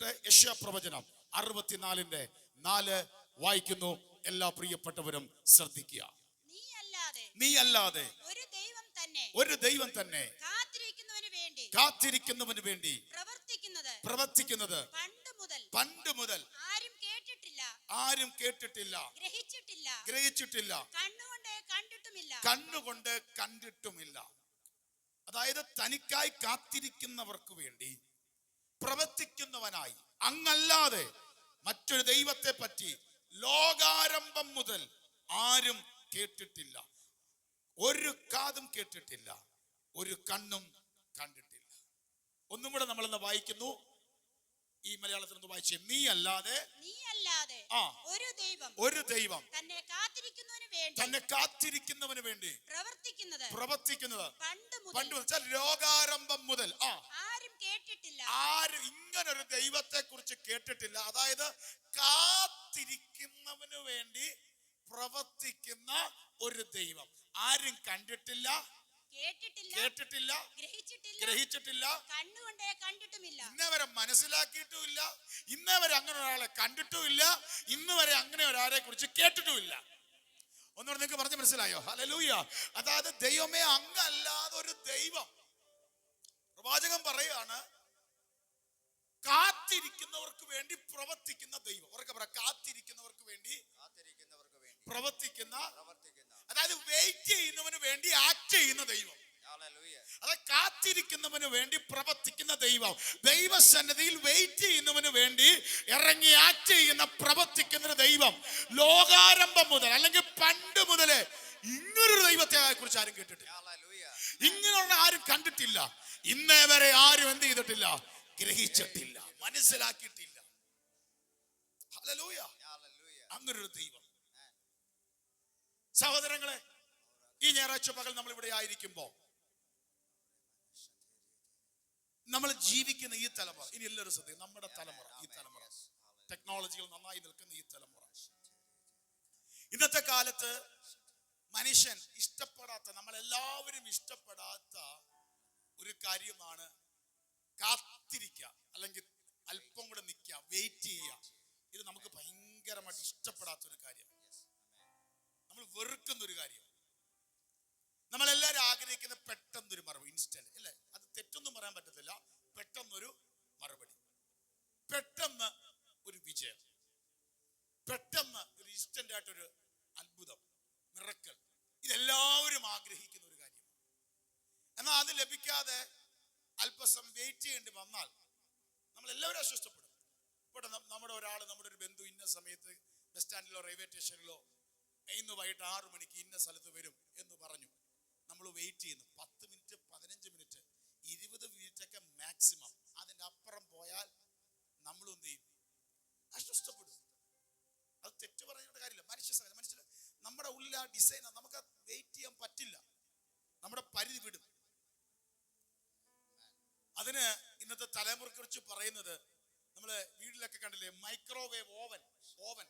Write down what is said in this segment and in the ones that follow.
വായിക്കട്ടെ. യെശയ്യാ പ്രവചനം 64:4 വായിക്കുന്നു. എല്ലാ പ്രിയപ്പെട്ടവരും ശ്രദ്ധിക്കുക. നീ അല്ലാതെ ഒരു ദൈവം തന്നെ കാത്തിരിക്കുന്നവന് വേണ്ടി പ്രവർത്തിക്കുന്നത് പണ്ട് മുതൽ ആരും കേട്ടിട്ടില്ല, ഗ്രഹിച്ചിട്ടില്ല, കണ്ണുകൊണ്ട് കണ്ടിട്ടുമില്ല. അതായത് തനിക്കായി കാത്തിരിക്കുന്നവർക്ക് വേണ്ടി പ്രവർത്തിക്കുന്നവനായി അങ്ങല്ലാതെ മറ്റൊരു ദൈവത്തെ പറ്റി ലോകാരംഭം മുതൽ ആരും കേട്ടിട്ടില്ല, ഒരു കാതും കേട്ടിട്ടില്ല, ഒരു കണ്ണും കണ്ടിട്ടില്ല. ഒന്നും കൂടെ നമ്മളെന്ന് വായിക്കുന്നു. ഈ മലയാളത്തിൽ ഒന്ന് വായിച്ചേ. നീ അല്ലാതെ ഒരു ദൈവം തന്നെ കാത്തിരിക്കുന്നവന് വേണ്ടി പ്രവർത്തിക്കുന്നത് പണ്ട് മുതൽ ലോകാരംഭം മുതൽ ആരും ഇങ്ങനൊരു ദൈവത്തെ കുറിച്ച് കേട്ടിട്ടില്ല. അതായത് കാത്തിരിക്കുന്നവന് വേണ്ടി പ്രവർത്തിക്കുന്ന ഒരു ദൈവം ആരും കണ്ടിട്ടില്ല, കേട്ടിട്ടില്ല, ഗ്രഹിച്ചിട്ടില്ല, ഇന്നവരെ മനസ്സിലാക്കിയിട്ടുമില്ല, ഇന്നവരെ അങ്ങനെ ഒരാളെ കണ്ടിട്ടുമില്ല, ഇന്ന് വരെ അങ്ങനെ ഒരാളെ കുറിച്ച് കേട്ടിട്ടുമില്ല. ഒന്നുകൂടെ നിങ്ങൾക്ക് പറഞ്ഞ് മനസ്സിലായോ? ഹല്ലേലൂയ. അതായത് ദൈവമേ, അങ്ങല്ലാതെ ഒരു ദൈവം. പ്രവാചകൻ പറയാണ്, കാത്തിരിക്കുന്നവർക്ക് വേണ്ടി പ്രവർത്തിക്കുന്ന ദൈവം. ഉറക്കെ പറ, കാത്തിരിക്കുന്നവർക്ക് വേണ്ടി പ്രവർത്തിക്കുന്ന, അതായത് വെയിറ്റ് ചെയ്യുന്നവന് വേണ്ടി ആക്ട് ചെയ്യുന്ന ദൈവം. അതായത് കാത്തിരിക്കുന്നവന് വേണ്ടി പ്രവർത്തിക്കുന്ന ദൈവം. ദൈവസന്നിധിയിൽ വെയിറ്റ് ചെയ്യുന്നവന് വേണ്ടി ഇറങ്ങി ആക്ട് ചെയ്യുന്ന പ്രവർത്തിക്കുന്ന ദൈവം. ലോകാരംഭം മുതൽ അല്ലെങ്കിൽ പണ്ട് മുതലേ ഇങ്ങനൊരു ദൈവത്തെ കുറിച്ച് ആരും കേട്ടിട്ടില്ല, ഇങ്ങനെയുള്ള ആരും കണ്ടിട്ടില്ല, ഇന്നേ വരെ ആരും എന്ത് ചെയ്തിട്ടില്ല, ഗ്രഹിച്ചിട്ടില്ല, മനസ്സിലാക്കിയിട്ടില്ല. ഹല്ലേലൂയ. അങ്ങനൊരു ദൈവം. സഹോദരങ്ങളെ, ഈ ഞായറാഴ്ച പകൽ നമ്മൾ ഇവിടെ ആയിരിക്കുമ്പോ നമ്മൾ ജീവിക്കുന്ന ഈ തലമുറ, ഇനി എല്ലാവരും ശ്രദ്ധിക്കും, നമ്മുടെ തലമുറ, ഈ തലമുറ, ടെക്നോളജികൾ നന്നായി നിൽക്കുന്ന ഈ തലമുറ, ഇന്നത്തെ കാലത്ത് മനുഷ്യൻ ഇഷ്ടപ്പെടാത്ത, നമ്മളെല്ലാവരും ഇഷ്ടപ്പെടാത്ത ഒരു കാര്യമാണ് കാത്തിരിക്കുക, അല്ലെങ്കിൽ അല്പം കൂടെ നിൽക്കുക, വെയിറ്റ് ചെയ്യുക. ഇത് നമുക്ക് ഭയങ്കരമായിട്ട് ഇഷ്ടപ്പെടാത്തൊരു കാര്യം, നമ്മൾ വെറുക്കുന്ന ഒരു കാര്യം. നമ്മളെല്ലാവരും ആഗ്രഹിക്കുന്ന പെട്ടെന്നൊരു മറുപടി, ഇൻസ്റ്റന്റ് അല്ലേ? അത് തെറ്റൊന്നും പറയാൻ പറ്റത്തില്ല. പെട്ടെന്നൊരു മറുപടി, പെട്ടെന്ന് ഒരു വിജയം, പെട്ടെന്ന് ഒരു ഇൻസ്റ്റന്റ് ആയിട്ടൊരു അത്ഭുതം, മിറക്കിൾ. ഇതെല്ലാവരും ആഗ്രഹിക്കുന്ന ഒരു കാര്യം. എന്നാൽ അത് ലഭിക്കാതെ അല്പസം വെയിറ്റ് ചെയ്യേണ്ടി വന്നാൽ നമ്മളെല്ലാവരും അസ്വസ്ഥപ്പെടും. ഇവിടെ നമ്മുടെ ഒരു ബന്ധു ഇന്ന സമയത്ത് ബസ് സ്റ്റാൻഡിലോ റെയിൽവേ സ്റ്റേഷനിലോ ഇന്ന് വൈകിട്ട് 6 മണിക്ക് ഇന്ന സ്ഥലത്ത് വരും എന്ന് പറഞ്ഞു. നമ്മൾ വെയിറ്റ് ചെയ്യുന്നു 10 മിനിറ്റ്, 15 മിനിറ്റ്, 20 മിനിറ്റ് ഒക്കെ മാക്സിമം. അതിൻ്റെ അപ്പുറം പോയാൽ നമ്മളും എന്ത് ചെയ്യും? അസ്വസ്ഥപ്പെടും. അത് തെറ്റ് പറഞ്ഞിട്ട് കാര്യമില്ല. മനുഷ്യ നമ്മുടെ ഉള്ളിൽ ആ ഡിസൈൻ, നമുക്ക് വെയിറ്റ് ചെയ്യാൻ പറ്റില്ല, നമ്മുടെ പരിധി വിടും. അതിന് ഇന്നത്തെ തലമുറയെ കുറിച്ച് പറയുന്നത്, നമ്മള് വീട്ടിലൊക്കെ കണ്ടില്ലേ, മൈക്രോവേവ് ഓവൻ,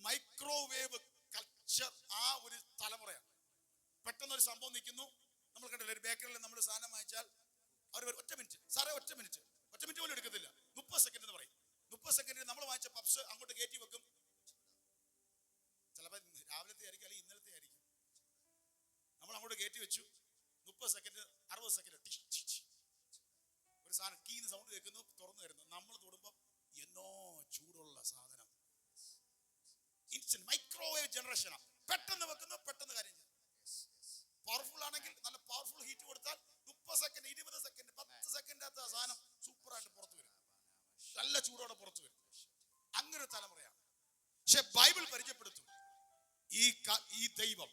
മൈക്രോവേവ് കൾച്ചർ. ആ ഒരു തലമുറയാണ്. പെട്ടെന്നൊരു സംഭവം നിൽക്കുന്നു. നമ്മൾ കണ്ടില്ലേ, ഒരു ബേക്കറിയിൽ നമ്മൾ സാധനം വാങ്ങിച്ചാൽ അവർ ഒറ്റ മിനിറ്റ് സാറേ, ഒറ്റ മിനിറ്റ് പോലും എടുക്കത്തില്ല, 30 സെക്കൻഡ് എന്ന് പറയും. 30 സെക്കൻഡിൽ നമ്മൾ വാങ്ങിച്ച പപ്സ് അങ്ങോട്ട് കയറ്റി വെക്കും. ചിലപ്പോൾ രാവിലത്തെ ആയിരിക്കും, അല്ലെങ്കിൽ ഇന്നലത്തെ ആയിരിക്കും. നമ്മൾ അങ്ങോട്ട് കയറ്റി വെച്ചു, 30 സെക്കൻഡ്, 60 സെക്കൻഡ്, ഒരു സാധനം കീന്ന് സൗണ്ട് കേൾക്കുന്നു, തുറന്നു തരുന്നു. നമ്മൾ തൊടുമ്പോൾ എന്നോ ചൂടുള്ള സാധനം. ഇൻസ്റ്റന്റ് മൈക്രോവേവ് ജനറേഷനാണ്. പെട്ടെന്ന് വെക്കുന്നു, പെട്ടെന്ന് കാര്യം ചെയ്യും. പവർഫുൾ ആണെങ്കിൽ നല്ല പവർഫുൾ ഹീറ്റ് കൊടുത്താൽ 30 സെക്കൻഡ്, 20 സെക്കൻഡ്, 10 സെക്കൻഡിനകത്ത് ആ സാധനം സൂപ്പറായിട്ട് പുറത്തു വരും, നല്ല ചൂടോടെ പുറത്തു വരും. അങ്ങനെ തലമുറയാണ്. പക്ഷെ ബൈബിൾ പരിചയപ്പെടുത്തും, ഈ ദൈവം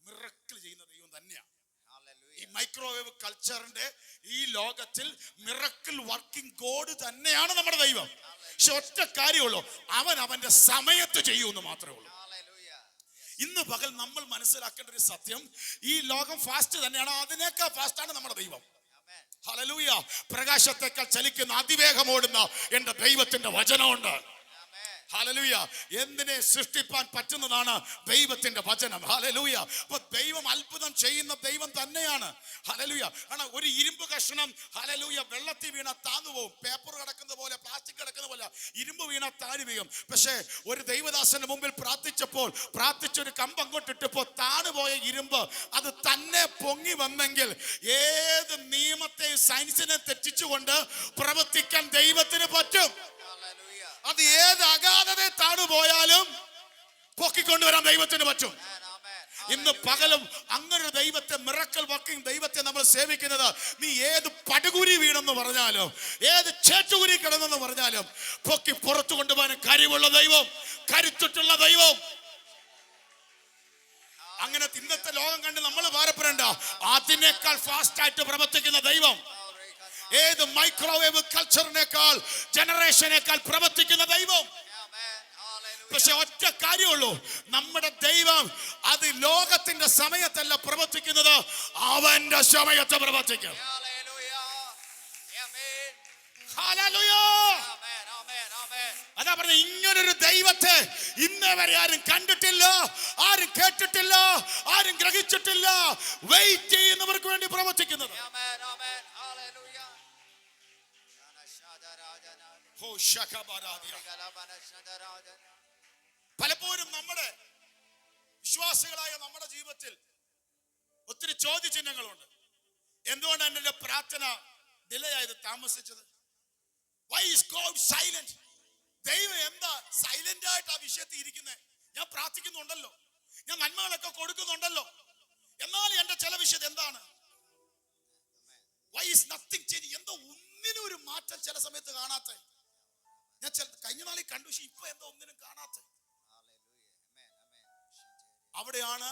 മിറക്കിൾ ചെയ്യുന്ന ദൈവം തന്നെയാണ്. ഈ മൈക്രോവേവ് കൾച്ചറിന്റെ ഈ ലോകത്തിൽ മിറക്കിൾ വർക്കിംഗ് ഗോഡ് തന്നെയാണ് നമ്മുടെ ദൈവം. പക്ഷെ ഒറ്റ കാര്യമുള്ളൂ, അവൻ അവന്റെ സമയത്ത് ചെയ്യുമെന്ന് മാത്രമേ ഉള്ളൂ. ഇന്ന് പകൽ നമ്മൾ മനസ്സിലാക്കേണ്ട ഒരു സത്യം, ഈ ലോകം ഫാസ്റ്റ് തന്നെയാണ്, അതിനേക്കാൾ ഫാസ്റ്റാണ് നമ്മുടെ ദൈവം. ഹല്ലേലൂയ. പ്രകാശത്തേക്കാൾ ചലിക്കുന്ന അതിവേഗം ഓടുന്ന എന്റെ ദൈവത്തിന്റെ വചനമുണ്ട്. ഹല്ലേലൂയ. എന്തിനെ സൃഷ്ടിപ്പാൻ പറ്റുന്നതാണ് ദൈവത്തിന്റെ വചനം. ഹല്ലേലൂയ. അപ്പൊ ദൈവം അത്ഭുതം ചെയ്യുന്ന ദൈവം തന്നെയാണ്. ഹല്ലേലൂയ. കാരണം ഒരു ഇരുമ്പ് കഷ്ണം ഹല്ലേലൂയ വെള്ളത്തിൽ വീണ താന്നു പോകും. പേപ്പർ കിടക്കുന്ന പോലെ, പ്ലാസ്റ്റിക് കിടക്കുന്ന പോലെ ഇരുമ്പ് വീണ താഴെ വീഴും. പക്ഷേ ഒരു ദൈവദാസന്റെ മുമ്പിൽ പ്രാർത്ഥിച്ചൊരു കമ്പ് അങ്ങോട്ട് ഇട്ടപ്പോൾ താണുപോയ ഇരുമ്പ് അത് തന്നെ പൊങ്ങി വന്നെങ്കിൽ ഏത് നിയമത്തെ സയൻസിനെ തെറ്റിച്ചുകൊണ്ട് പ്രവർത്തിക്കാൻ ദൈവത്തിന് പറ്റും. അത് ഏത് അഗാധത താണുപോയാലും പൊക്കിക്കൊണ്ടുവരാൻ ദൈവത്തിന് പറ്റും. ഇന്ന് പകലും അങ്ങനൊരു ദൈവത്തെ, മിറക്കൽ വർക്കിംഗ് ദൈവത്തെ നമ്മൾ സേവിക്കുന്നത്. നീ ഏത് പടുകുരി വീണെന്ന് പറഞ്ഞാലും, ഏത് ചേറ്റുകുരി കിടന്നെന്ന് പറഞ്ഞാലും പൊക്കി പുറത്തു കൊണ്ടുപോകാൻ കഴിവുള്ള ദൈവം, കരുത്തുള്ള ദൈവം. അങ്ങനെ ഇന്നത്തെ ലോകം കണ്ട് നമ്മൾ ഭാരപ്പെടേണ്ട, അതിനേക്കാൾ ഫാസ്റ്റ് ആയിട്ട് പ്രവർത്തിക്കുന്ന ദൈവം, ഏത് മൈക്രോവേവ് കൾച്ചറിനേക്കാൾ, ജനറേഷനേക്കാൾ പ്രവർത്തിക്കുന്ന ദൈവം. പക്ഷെ ഒറ്റ കാര്യമുള്ളൂ, നമ്മുടെ ദൈവം അത് ലോകത്തിന്റെ സമയത്തല്ല പ്രവർത്തിക്കുന്നത്, അവന്റെ സമയത്ത് പ്രവർത്തിക്കും. അതാ പറഞ്ഞ, ഇങ്ങനൊരു ദൈവത്തെ ഇന്നേ വരെ ആരും കണ്ടിട്ടില്ല, ആരും കേട്ടിട്ടില്ല, ആരും ഗ്രഹിച്ചിട്ടില്ല. വെയിറ്റ് ചെയ്യുന്നവർക്ക് വേണ്ടി പ്രവർത്തിക്കുന്നത്. പലപ്പോഴും നമ്മുടെ വിശ്വാസികളായ നമ്മുടെ ജീവിതത്തിൽ ഒത്തിരി ചോദ്യചിഹ്നങ്ങളുണ്ട്. എന്തുകൊണ്ടാണ് എന്റെ പ്രാർത്ഥന ഡിലേ ആയത്, താമസിച്ചത്? Why is God silent? ദൈവം എന്താ സൈലന്റ് ആയിട്ട് ആ വിഷയത്തിൽ ഇരിക്കുന്നത്? ഞാൻ പ്രാർത്ഥിക്കുന്നുണ്ടല്ലോ, ഞാൻ നന്മകളൊക്കെ കൊടുക്കുന്നുണ്ടല്ലോ, എന്നാൽ എന്റെ ചില വിഷയത്തിൽ എന്താണ്? Why is nothing changing? എന്തോ ഒന്നിനും ഒരു മാറ്റം ചില സമയത്ത് കാണാത്ത. ഞാൻ കഴിഞ്ഞ നാളിൽ കണ്ടു, പക്ഷെ ഇപ്പൊ എന്തോ ഒന്നിനും കാണാത്ത. അവിടെയാണ്,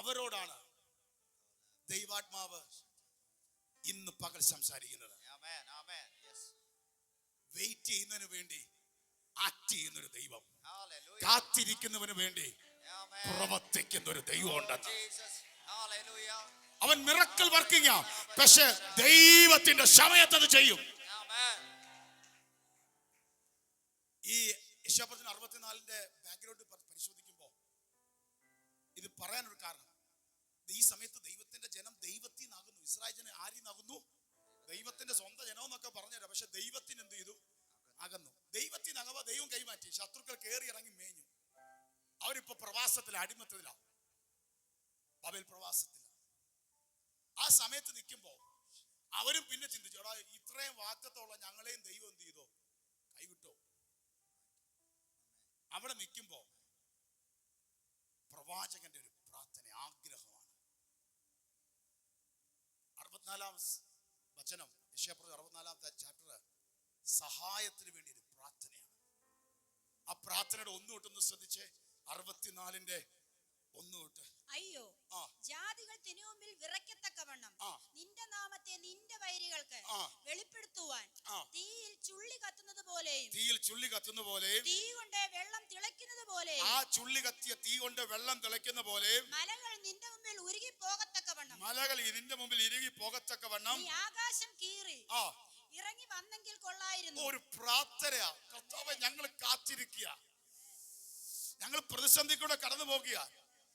അവരോടാണ് ദൈവാത്മാവ് ഇന്ന് പകൽ സംസാരിക്കുന്നത്. വെയിറ്റ് ചെയ്യുന്നതിന് വേണ്ടി ആക്ട് ചെയ്യുന്നൊരു ദൈവം, കാത്തിരിക്കുന്നവന് വേണ്ടി പ്രവർത്തിക്കുന്ന ഒരു ദൈവം ഉണ്ടെന്ന്. അവൻ മിറക്കിൾ വർക്കിംഗ്, പക്ഷെ ദൈവത്തിന്റെ സമയത്ത് അത് ചെയ്യും. ഈ യശയ്യാപ്രവചനം 64 ബാക്ക്ഗ്രൗണ്ട് പരിശോധിക്കുമ്പോൾ ഇത് പറയാനൊരു കാരണം, ഈ സമയത്ത് ദൈവത്തിന്റെ ജനം ദൈവത്തിൽ നിന്നാകുന്നു. ഇസ്രായേൽ ജനം ആരിൽ നിന്നാകുന്നു? ദൈവത്തിന്റെ സ്വന്തം ജനം എന്നൊക്കെ പറഞ്ഞുതരാം. പക്ഷെ ദൈവത്തിന് എന്ത് ചെയ്തു? അകന്നു. ദൈവത്തിൽ നിന്നകവ ദൈവം കൈമാറ്റി. ശത്രുക്കൾ കയറി ഇറങ്ങി മേഞ്ഞു. അവരിപ്പോ പ്രവാസത്തിലാണ്, അടിമത്തത്തിലാണ്, ബബേൽ പ്രവാസത്തിലാണ്. ആ സമയത്ത് നിൽക്കുമ്പോ അവരും പിന്നെ ചിന്തിച്ചു, എടാ ഇത്രയും വാക്തത്വമുള്ള ഞങ്ങളെയും ദൈവം എന്ത് ചെയ്തോ? കൈവിട്ടോ? അവിടെ നിൽക്കുമ്പോ പ്രവാചകന്റെ ഒരു പ്രാർത്ഥന, ആഗ്രഹമാണ്. 64 വചനം, യശയ്യാപ്രവചനം 64 ചാപ്റ്റർ, സഹായത്തിന് വേണ്ടി ഒരു പ്രാർത്ഥനയാണ്. ആ പ്രാർത്ഥനയുടെ 1 തൊട്ടൊന്ന് ശ്രദ്ധിച്ചേ. 64 1 തൊട്ട്. അയ്യോ, ജാതികൾ തിരുമുമ്പിൽ വിറയ്ക്കത്തക്കവണ്ണം നിന്റെ നാമത്തെ നിന്റെ വൈരികൾക്ക് വെളിപ്പെടുത്തുവാൻ തീയിൽ ചുള്ളി കത്തുന്നത് പോലെയും, തീ കൊണ്ട് വെള്ളം തിളയ്ക്കുന്നത് പോലെയും, ആ ചുള്ളി കത്തിയ തീ കൊണ്ട് വെള്ളം തിളയ്ക്കുന്ന പോലെയും മലകൾ നിന്റെ മുമ്പിൽ ഉരുകി പോകത്തക്കവണ്ണം, നീ ആകാശം കീറി ഇറങ്ങി വന്നെങ്കിൽ കൊള്ളായിരുന്നു. ഒരു പ്രാർത്ഥനയാ. കർത്താവേ, ഞങ്ങൾ കാത്തിരിക്കുക, ഞങ്ങൾ പ്രതിസന്ധി കൂടെ കടന്നു പോകുക.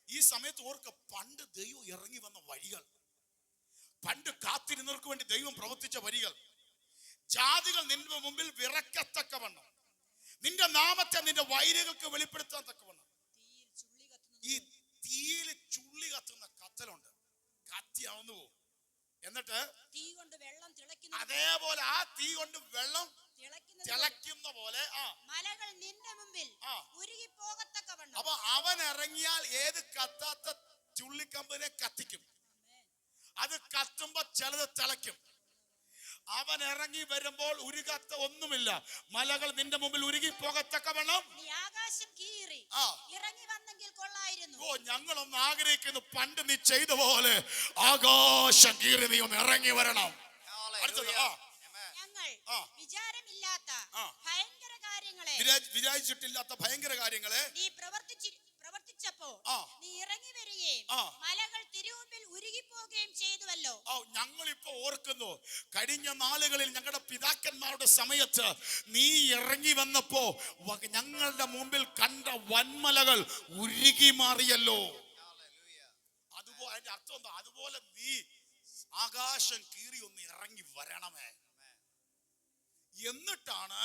ഈ സമയത്ത് ഓർക്ക്, പണ്ട് ദൈവം ഇറങ്ങി വന്ന വഴികൾ, പണ്ട് കാത്തിരുന്നവർക്ക് വേണ്ടി ദൈവം പ്രവർത്തിച്ച വഴികൾ. ജാതികൾ നിന്റെ മുമ്പിൽ വിറക്കത്തക്കവണ്ണം, നിന്റെ നാമത്തെ നിന്റെ വൈരികൾക്ക് വെളിപ്പെടുത്താൻ തക്കവണ്ണം. ഈ തീയിൽ ചുള്ളി കത്തുന്ന കത്തലുണ്ട്, കത്തിയാവുന്നു പോകും. എന്നിട്ട് തീ കൊണ്ട് വെള്ളം തിളയ്ക്കുന്നു, അതേപോലെ ആ തീ കൊണ്ട് വെള്ളം തിളയ്ക്കുന്ന പോലെ മലകൾ നിന്റെ മുമ്പിൽ ഉരുകി പോകത്തക്കവണ്ണം. അപ്പൊ അവൻ ഇറങ്ങിയാൽ ഏത് കത്താത്ത ചുള്ളിക്കമ്പിനെ കത്തിക്കും. അത് കത്തുമ്പോ ചിലത് തിളയ്ക്കും. അവൻ ഇറങ്ങി വരുമ്പോൾ ഉരുകാത്ത ഒന്നുമില്ല. മലകൾ നിന്റെ മുമ്പിൽ ഉരുകി പോകത്തക്കവണ്ണം നീ ആകാശം കീറി ഇറങ്ങി വന്നെങ്കിൽ കൊള്ളായിരുന്നു. ഓ, ഞങ്ങളൊന്ന് ആഗ്രഹിക്കുന്നു, പണ്ട് നീ ചെയ്ത പോലെ ആകാശം കീറി നീ ഒന്ന് ഇറങ്ങി വരണം. അടുത്തത്, ഞങ്ങൾ വിചാരമില്ലാത്ത ഭയങ്കര കാര്യങ്ങളെ, വിചാരിച്ചിട്ടില്ലാത്ത ഭയങ്കര കാര്യങ്ങളെ നീ പ്രവർത്തിച്ചപ്പോൾ നീ ഇറങ്ങി വരികയും മലകൾ തിരുമുമ്പിൽ ഉരുകി പോവുകയും ചെയ്തുവല്ലോ. ഞങ്ങളിപ്പോ ഓർക്കുന്നു, കഴിഞ്ഞ നാളുകളിൽ ഞങ്ങളുടെ പിതാക്കന്മാരുടെ സമയത്ത് നീ ഇറങ്ങി വന്നപ്പോ ഞങ്ങളുടെ മുമ്പിൽ കണ്ട വൻമലകൾ ഉരുകി മാറിയല്ലോ. അതുപോലെ അതിന്റെ അർത്ഥം എന്താ? അതുപോലെ നീ ആകാശം കീറി ഒന്ന് ഇറങ്ങി വരണമേ. എന്നിട്ടാണ്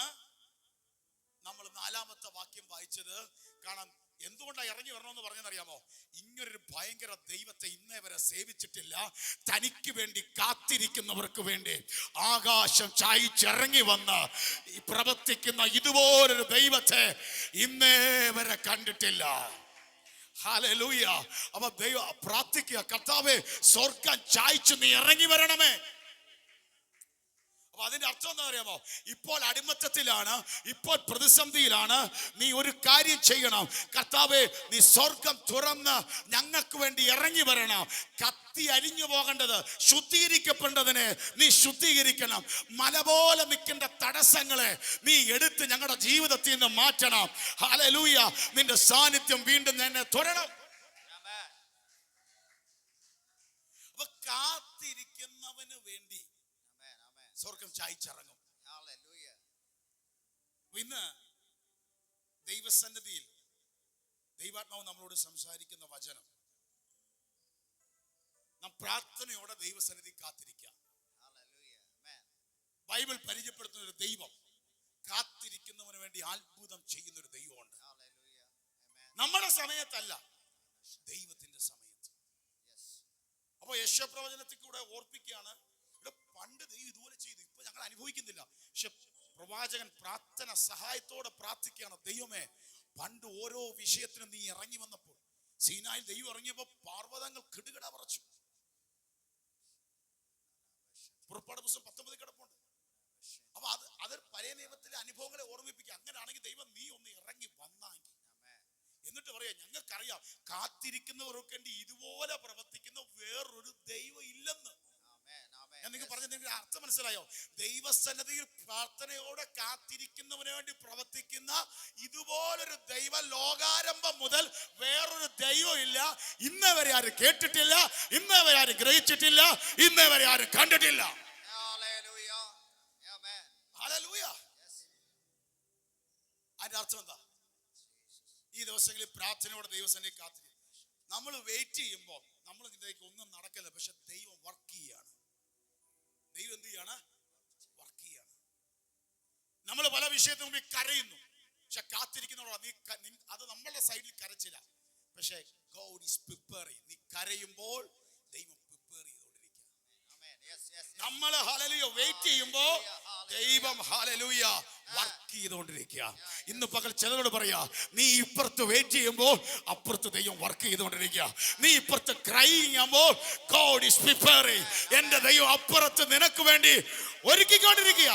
നമ്മൾ 4-ാമത്തെ വാക്യം വായിച്ചത്. കാണാം എന്തുകൊണ്ടാണ് ഇറങ്ങി വരണമെന്ന് പറഞ്ഞെന്നറിയാമോ? ഇങ്ങനൊരു ഭയങ്കര ദൈവത്തെ ഇന്നേ വരെ സേവിച്ചിട്ടില്ല. തനിക്ക് വേണ്ടി കാത്തിരിക്കുന്നവർക്ക് വേണ്ടി ആകാശം ചായിച്ചിറങ്ങി വന്ന് പ്രവർത്തിക്കുന്ന ഇതുപോലൊരു ദൈവത്തെ ഇന്നേ വരെ കണ്ടിട്ടില്ല. ഹല്ലേലൂയ. അപ്പൊ ദൈവം പ്രാർത്ഥിക്കുക, കർത്താവേ സ്വർഗ്ഗം ചായ്ച്ചു നീ ഇറങ്ങി വരണമേ. അതിന്റെ അർത്ഥം എന്താ അറിയാമോ? ഇപ്പോൾ അടിമത്തത്തിലാണ്, ഇപ്പോൾ പ്രതിസന്ധിയിലാണ്. നീ ഒരു കാര്യം ചെയ്യണം. കർത്താവേ നീ സ്വർഗം തുറന്ന് ഞങ്ങൾക്ക് വേണ്ടി ഇറങ്ങി വരണം. കത്തി അരിഞ്ഞു പോകേണ്ടത് ശുദ്ധീകരിക്കപ്പെടേണ്ടതിനെ നീ ശുദ്ധീകരിക്കണം. മല പോലെ നിൽക്കേണ്ട തടസ്സങ്ങളെ നീ എടുത്ത് ഞങ്ങളുടെ ജീവിതത്തിൽ നിന്ന് മാറ്റണം. ഹല്ലേലൂയ. നിന്റെ സാന്നിധ്യം വീണ്ടും എന്നെ തുറണം. അപ്പൊ കാത്തിരിക്കുന്നവന് വേണ്ടി സ്വർഗം ചായ്ച്ചിറങ്ങും. ഇന്ന് ദൈവസന്നിധിയിൽ ദൈവാത്മാവ് നമ്മളോട് സംസാരിക്കുന്ന വചനം, നാം പ്രാർത്ഥനയോടെ ദൈവസന്നിധി കാത്തിരിക്കാം. ബൈബിൾ പരിചയപ്പെടുത്തുന്ന ഒരു ദൈവം, കാത്തിരിക്കുന്നവന് വേണ്ടി അത്ഭുതം ചെയ്യുന്ന ഒരു ദൈവമുണ്ട്. നമ്മുടെ സമയത്തല്ല, ദൈവത്തിന്റെ സമയത്ത്. അപ്പൊ യശപ്രവചനത്തിൽ കൂടെ ഓർപ്പിക്കുകയാണ്, പണ്ട് ദൈവം ഇതുപോലെ ചെയ്തു, ഇപ്പൊ ഞങ്ങൾ അനുഭവിക്കുന്നില്ല. പക്ഷെ പ്രവാചകൻ പ്രാർത്ഥന സഹായത്തോടെ പ്രാർത്ഥിക്കുകയാണ്, ദൈവമേ പണ്ട് ഓരോ വിഷയത്തിനും നീ ഇറങ്ങി വന്നപ്പോൾ, സീനായിൽ ദൈവം ഇറങ്ങിയപ്പോ പർവ്വതങ്ങൾ കിടുകിട വിറച്ചു. പുറപ്പാട് പുസ്തകം 19 കിടപ്പുണ്ട്. അപ്പൊ അത് പഴയ നിയമത്തിലെ അനുഭവങ്ങളെ ഓർമ്മിപ്പിക്കുക. അങ്ങനെയാണെങ്കിൽ ദൈവം നീ ഒന്ന് ഇറങ്ങി വന്നെങ്കിൽ, എന്നിട്ട് പറയാ ഞങ്ങൾക്കറിയാം കാത്തിരിക്കുന്നവർക്ക് വേണ്ടി ഇതുപോലെ പ്രവർത്തിക്കുന്ന വേറൊരു ദൈവം ഇല്ലെന്ന്. ഞാൻ നിങ്ങൾക്ക് പറഞ്ഞ അർത്ഥം മനസ്സിലായോ? ദൈവസന്നിധിയിൽ പ്രാർത്ഥനയോടെ കാത്തിരിക്കുന്നവന് വേണ്ടി പ്രവർത്തിക്കുന്ന ഇതുപോലൊരു ദൈവം ലോകാരംഭം മുതൽ വേറൊരു ദൈവം ഇല്ല. ഇന്നേ വരെ ആരും കേട്ടിട്ടില്ല, ഇന്നേ വരെ ആരും ഗ്രഹിച്ചിട്ടില്ല, ഇന്നേ വരെ ആരും കണ്ടിട്ടില്ല. ഹല്ലേലൂയ. അതിന്റെ അർത്ഥം എന്താ? ഈ ദിവസങ്ങളിൽ പ്രാർത്ഥനയോടെ ദൈവസന്നിധിയിൽ കാത്തിരിക്കും. നമ്മൾ വെയിറ്റ് ചെയ്യുമ്പോൾ നമ്മൾ ഇതിലേക്ക് ഒന്നും നടക്കില്ല, പക്ഷെ ദൈവം വർക്ക് ചെയ്യാണ്. ദൈവം എന്ത് ചെയ്യാണ്? വർക്ക് ചെയ്യാണ്. നമ്മൾ പല വിഷയത്തിന് മുമ്പിൽ കരയുന്നു, പക്ഷെ കാത്തിരിക്കുന്നവരോട് നീ അത് നമ്മളുടെ സൈഡിൽ കരച്ചില്ല, പക്ഷെ God is preparing. നീ കരയുമ്പോൾ ദൈവം പ്രിപ്പയർ ചെയ്തുകൊണ്ടിരിക്കുക. നമ്മൾ ഹല്ലേലൂയ വെയിറ്റ് ചെയ്യുമ്പോൾ ദൈവം ഹല്ലേലൂയ വർക്ക് ചെയ്തുകൊണ്ടിരിക്കുക. ഇന്ന് പകൽ ചിലരോട് പറയാ, നീ ഇപ്പുറത്ത് വെയിറ്റ് ചെയ്യുമ്പോൾ അപ്പുറത്ത് ദൈവം വർക്ക് ചെയ്തുകൊണ്ടിരിക്കുക. നീ ഇപ്പുറത്ത് ക്രൈ ചെയ്യുമ്പോൾ God is preparing. എന്റെ ദൈവം അപ്പുറത്ത് നിനക്ക് വേണ്ടി ഒരുക്കിക്കൊണ്ടിരിക്കുക.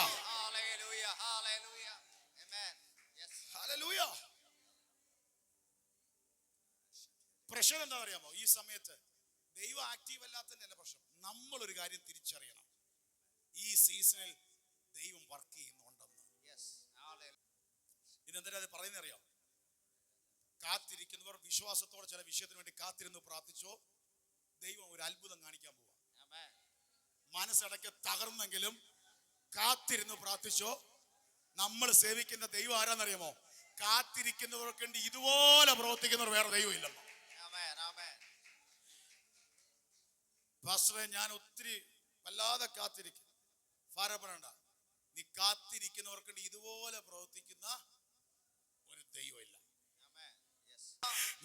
പ്രശ്നം എന്താ അറിയാമോ? ഈ സമയത്ത് ദൈവം ആക്റ്റീവ് അല്ലാത്തതിന്റെ പ്രശ്നം. നമ്മളൊരു കാര്യം തിരിച്ചറിയണം, ഈ സീസണിൽ ദൈവം വർക്ക് ചെയ്യുന്നുണ്ടെന്ന്. ഇതെന്താ അത് പറയുന്നത് അറിയാം? കാത്തിരിക്കുന്നവർ വിശ്വാസത്തോടെ ചില വിഷയത്തിന് വേണ്ടി കാത്തിരുന്ന് പ്രാർത്ഥിച്ചോ, ദൈവം ഒരു അത്ഭുതം കാണിക്കാൻ പോവാ. മനസ്സടക്ക് തകർന്നെങ്കിലും കാത്തിരുന്ന് പ്രാർത്ഥിച്ചോ. നമ്മൾ സേവിക്കുന്ന ദൈവം ആരാന്നറിയാമോ? കാത്തിരിക്കുന്നവർക്ക് വേണ്ടി ഇതുപോലെ പ്രവർത്തിക്കുന്നവർ വേറെ ദൈവം ഇല്ലെന്നോ. പാസ്റ്ററെ ഞാൻ ഒത്തിരി വല്ലാതെ കാത്തിരിക്കും. ഭാരപ്പെടണ്ട, നീ കാത്തിരിക്കുന്നവർക്ക് വേണ്ടി ഇതുപോലെ പ്രവർത്തിക്കുന്ന ഒരു ദൈവമില്ല.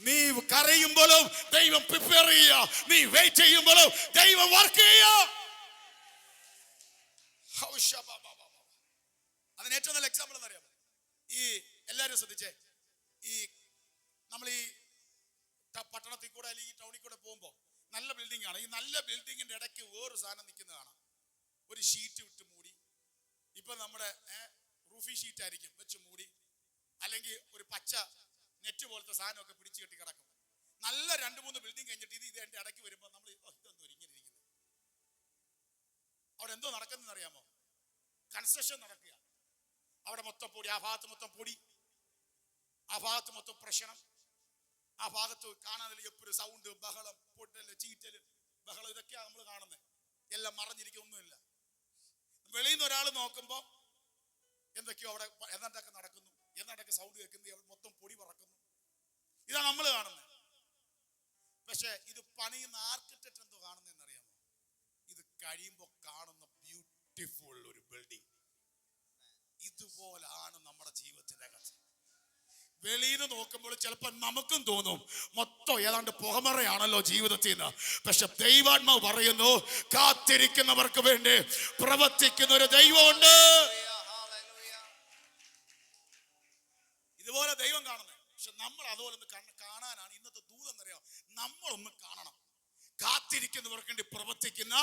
നീ കരയുമ്പോഴും ദൈവം പ്രിപ്പയർ ചെയ്യുക, നീ വെയിറ്റ് ചെയ്യുമ്പോഴും ദൈവം വർക്ക് ചെയ്യുക. അതിന് ഏറ്റവും നല്ല എക്സാമ്പിൾ എന്നറിയാമോ? ഈ എല്ലാവരും ശ്രദ്ധിച്ചേ, ഈ നമ്മൾ ഈ പട്ടണത്തിൽ കൂടെ അല്ലെങ്കിൽ ഈ ടൗണിൽ കൂടെ പോകുമ്പോൾ നല്ല ബിൽഡിംഗ് ആണ്. ഈ നല്ല ബിൽഡിങ്ങിന്റെ ഇടയ്ക്ക് വേറൊരു സാധനം നിൽക്കുന്നതാണ്, ഒരു ഷീറ്റ് വിട്ട് മൂടി. ഇപ്പൊ നമ്മുടെ റൂഫി ഷീറ്റ് ആയിരിക്കും വെച്ച് മൂടി, അല്ലെങ്കിൽ ഒരു പച്ച നെറ്റ് പോലത്തെ സാധനമൊക്കെ പിടിച്ചു കെട്ടി കിടക്കും. നല്ല 2-3 ബിൽഡിംഗ് കഴിഞ്ഞിട്ട് ഇത് എന്റെ ഇടയ്ക്ക് വരുമ്പോൾ നമ്മൾ ഇതെന്തോ ഇങ്ങനെ ഇരിക്കുന്നത്. അവിടെ എന്തോ നടക്കുന്നതെന്ന് അറിയാമോ? കൺസ്ട്രക്ഷൻ നടക്കുക. അവിടെ മൊത്തം പൊടി, ആ ഭാഗത്ത് മൊത്തം പൊടി, ആ ഭാഗത്ത് മൊത്തം പ്രശ്നം, ആ ഭാഗത്ത് കാണാൻ എപ്പോഴും സൗണ്ട്, ബഹളം, പൊട്ടല്, ചീറ്റല്, ബഹളം, ഇതൊക്കെയാണ് നമ്മൾ കാണുന്നത്. എല്ലാം മറഞ്ഞിരിക്കൊന്നുമില്ല. വെളിയിൽ നിന്ന് ഒരാൾ നോക്കുമ്പോൾ എന്തൊക്കെയോ അവിടെ എന്നാണ്ടൊക്കെ നടക്കുന്നു, എന്നാണ്ടൊക്കെ സൗണ്ട് കേൾക്കുന്നു, മൊത്തം പൊടി പറക്കുന്നു. ഇതാണ് നമ്മൾ കാണുന്നത്. പക്ഷെ ഇത് പണിയുന്ന ആർക്കിടെക്ട് എന്തോ കാണുന്നതെന്നറിയാമോ? ഇത് കഴിയുമ്പോൾ കാണുന്ന ബ്യൂട്ടിഫുൾ ഒരു ബിൽഡിംഗ്. ഇതുപോലാണ് നമ്മുടെ ജീവിതത്തിന്റെ അകത്ത്. വെളിയിൽ നിന്ന് നോക്കുമ്പോൾ ചിലപ്പോൾ നമുക്കും തോന്നും മൊത്തം ഏതാണ്ട് പുകമറയാണല്ലോ ജീവിതത്തിൽ നിന്ന്. പക്ഷെ ദൈവാത്മാവ് പറയുന്നു, കാത്തിരിക്കുന്നവർക്ക് വേണ്ടി പ്രവർത്തിക്കുന്ന ഒരു ദൈവമുണ്ട്. ഇതുപോലെ ദൈവം കാണുന്നത്. പക്ഷെ നമ്മൾ അതുപോലെ ഒന്ന് കാണാനാണ് ഇന്നത്തെ ദൂതെന്നറിയാം. നമ്മളൊന്ന് കാണണം, കാത്തിരിക്കുന്നവർക്ക് വേണ്ടി പ്രവർത്തിക്കുന്ന